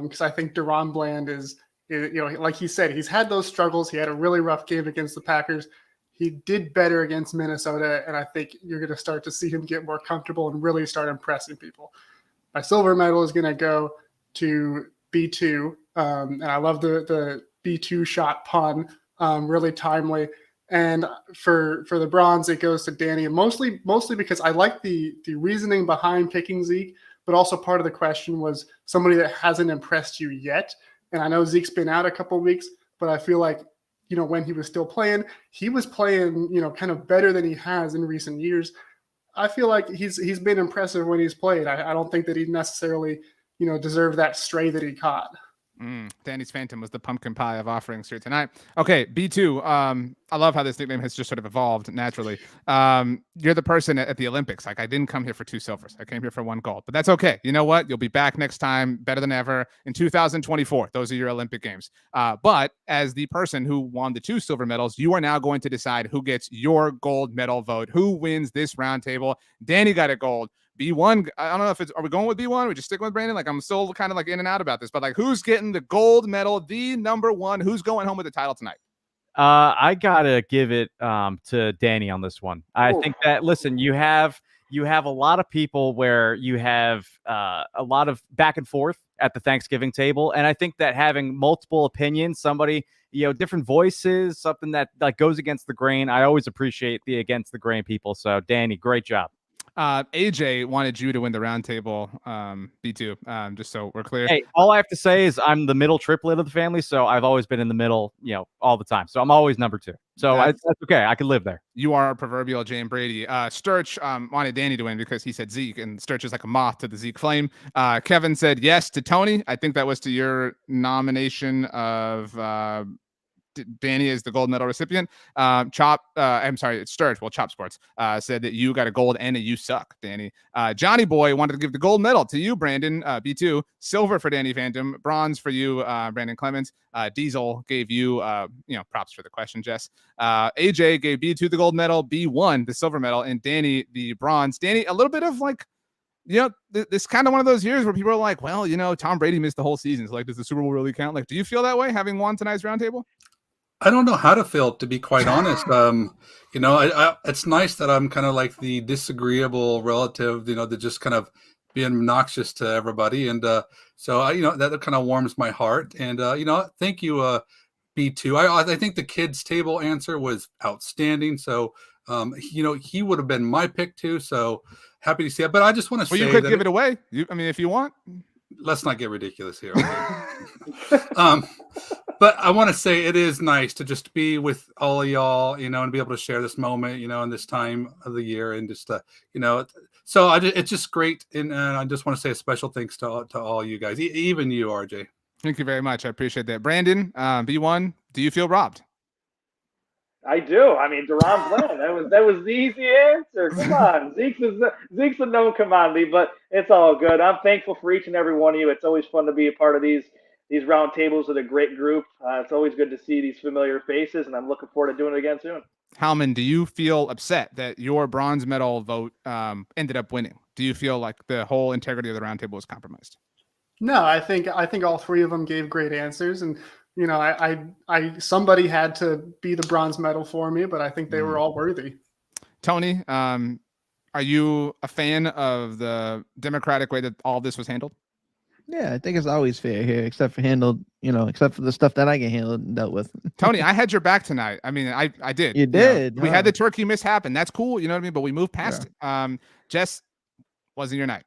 because I think Deron Bland is, like he said, he's had those struggles. He had a really rough game against the Packers. He did better against Minnesota, and I think you're going to start to see him get more comfortable and really start impressing people. My silver medal is going to go to B2, and I love the B2 shot pun, really timely. And for the bronze, it goes to Danny, mostly because I like the reasoning behind picking Zeke, but also part of the question was somebody that hasn't impressed you yet. And I know Zeke's been out a couple of weeks, but I feel like, when he was still playing, he was playing, kind of better than he has in recent years. I feel like he's been impressive when he's played. I don't think that he necessarily, deserved that stray that he caught. Danny's Phantom was the pumpkin pie of offerings here tonight. Okay, B2. I love how this nickname has just sort of evolved naturally. You're the person at the Olympics. Like, I didn't come here for 2 silvers. I came here for 1 gold. But that's okay. You know what? You'll be back next time, better than ever, in 2024. Those are your Olympic Games. But as the person who won the 2 silver medals, you are now going to decide who gets your gold medal vote. Who wins this roundtable? Danny got a gold. B1, I don't know if are we going with B1? Are we just sticking with Brandon? Like, I'm still kind of like in and out about this, but like, who's getting the gold medal, the number 1? Who's going home with the title tonight? I gotta give it to Danny on this one. I think that, listen, you have a lot of people where you have a lot of back and forth at the Thanksgiving table, and I think that having multiple opinions, somebody, different voices, something that like goes against the grain. I always appreciate the against the grain people. So Danny, great job. AJ wanted you to win the roundtable, B2, just so we're clear. Hey, all I have to say is I'm the middle triplet of the family, so I've always been in the middle, all the time. So I'm always number 2. So that's okay. I can live there. You are a proverbial Jane Brady. Sturch wanted Danny to win because he said Zeke, and Sturch is like a moth to the Zeke flame. Kevin said yes to Tony. I think that was to your nomination of Danny is the gold medal recipient. I'm sorry, it's Sturge. Well, Chop Sports said that you got a gold and a you suck, Danny. Johnny Boy wanted to give the gold medal to you, Brandon, B2. Silver for Danny Phantom. Bronze for you, Brandon Clements. Diesel gave you, props for the question, Jess. AJ gave B2 the gold medal, B1 the silver medal, and Danny the bronze. Danny, a little bit of like, this kind of one of those years where people are like, well, Tom Brady missed the whole season. So like, does the Super Bowl really count? Like, do you feel that way having won tonight's roundtable? I don't know how to feel, to be quite honest. It's nice that I'm kind of like the disagreeable relative, to just kind of be obnoxious to everybody. And so that kind of warms my heart. And, thank you, B2. I think the kids' table answer was outstanding. So, he would have been my pick too. So happy to see it. But I just want to say, you could give it away. If you want. Let's not get ridiculous here. Okay? But I want to say it is nice to just be with all of y'all, and be able to share this moment, in this time of the year, and just, so it's just great. And I just want to say a special thanks to all you guys, even you, RJ. Thank you very much. I appreciate that. Brandon, B1, do you feel robbed? I do. I mean, Deron Bland. That was the easy answer. Come on, Zeke's a known commodity, but it's all good. I'm thankful for each and every one of you. It's always fun to be a part of these round tables with a great group. It's always good to see these familiar faces, and I'm looking forward to doing it again soon. Howman, do you feel upset that your bronze medal vote ended up winning? Do you feel like the whole integrity of the round table was compromised? No, I think all 3 of them gave great answers, and somebody had to be the bronze medal for me, but I think they were all worthy. Tony, are you a fan of the democratic way that all this was handled? Yeah, I think it's always fair here, except for the stuff that I get handled and dealt with. Tony, I had your back tonight. I mean, I did. You did. We had the turkey mishap, and that's cool. You know what I mean? But we moved past it. Jess, wasn't your night.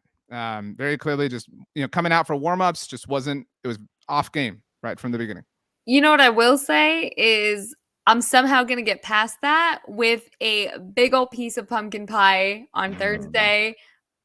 Very clearly, just coming out for warm-ups, just wasn't. It was off game right from the beginning. You know what I will say is I'm somehow going to get past that with a big old piece of pumpkin pie on Thursday,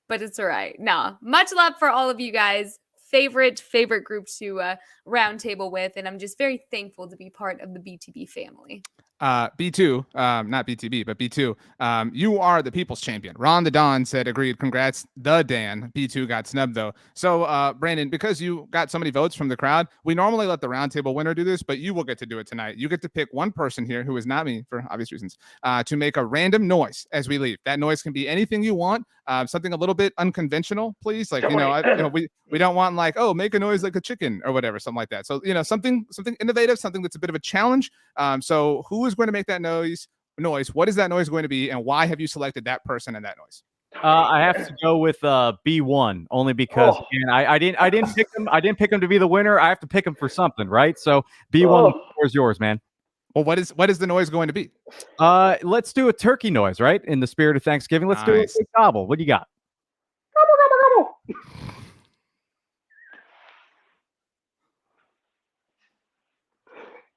but it's all right. No, much love for all of you guys. Favorite group to roundtable with, and I'm just very thankful to be part of the BTB family. B2, not BTB, but B2, you are the people's champion. Ron the Don said, agreed. Congrats, the Dan. B2 got snubbed, though. So, Brandon, because you got so many votes from the crowd, we normally let the roundtable winner do this, but you will get to do it tonight. You get to pick one person here, who is not me for obvious reasons, to make a random noise as we leave. That noise can be anything you want, something a little bit unconventional, please. Like, we don't want like, oh, make a noise like a chicken or whatever, something like that. So, something innovative, something that's a bit of a challenge. So who is going to make that noise? What is that noise going to be, and why have you selected that person and that noise? I have to go with B1 only because I didn't pick him. I didn't pick him to be the winner. I have to pick him for something, right? So B1 is yours, man. Well, what is the noise going to be? Let's do a turkey noise, right? In the spirit of Thanksgiving, let's do a big gobble. What do you got?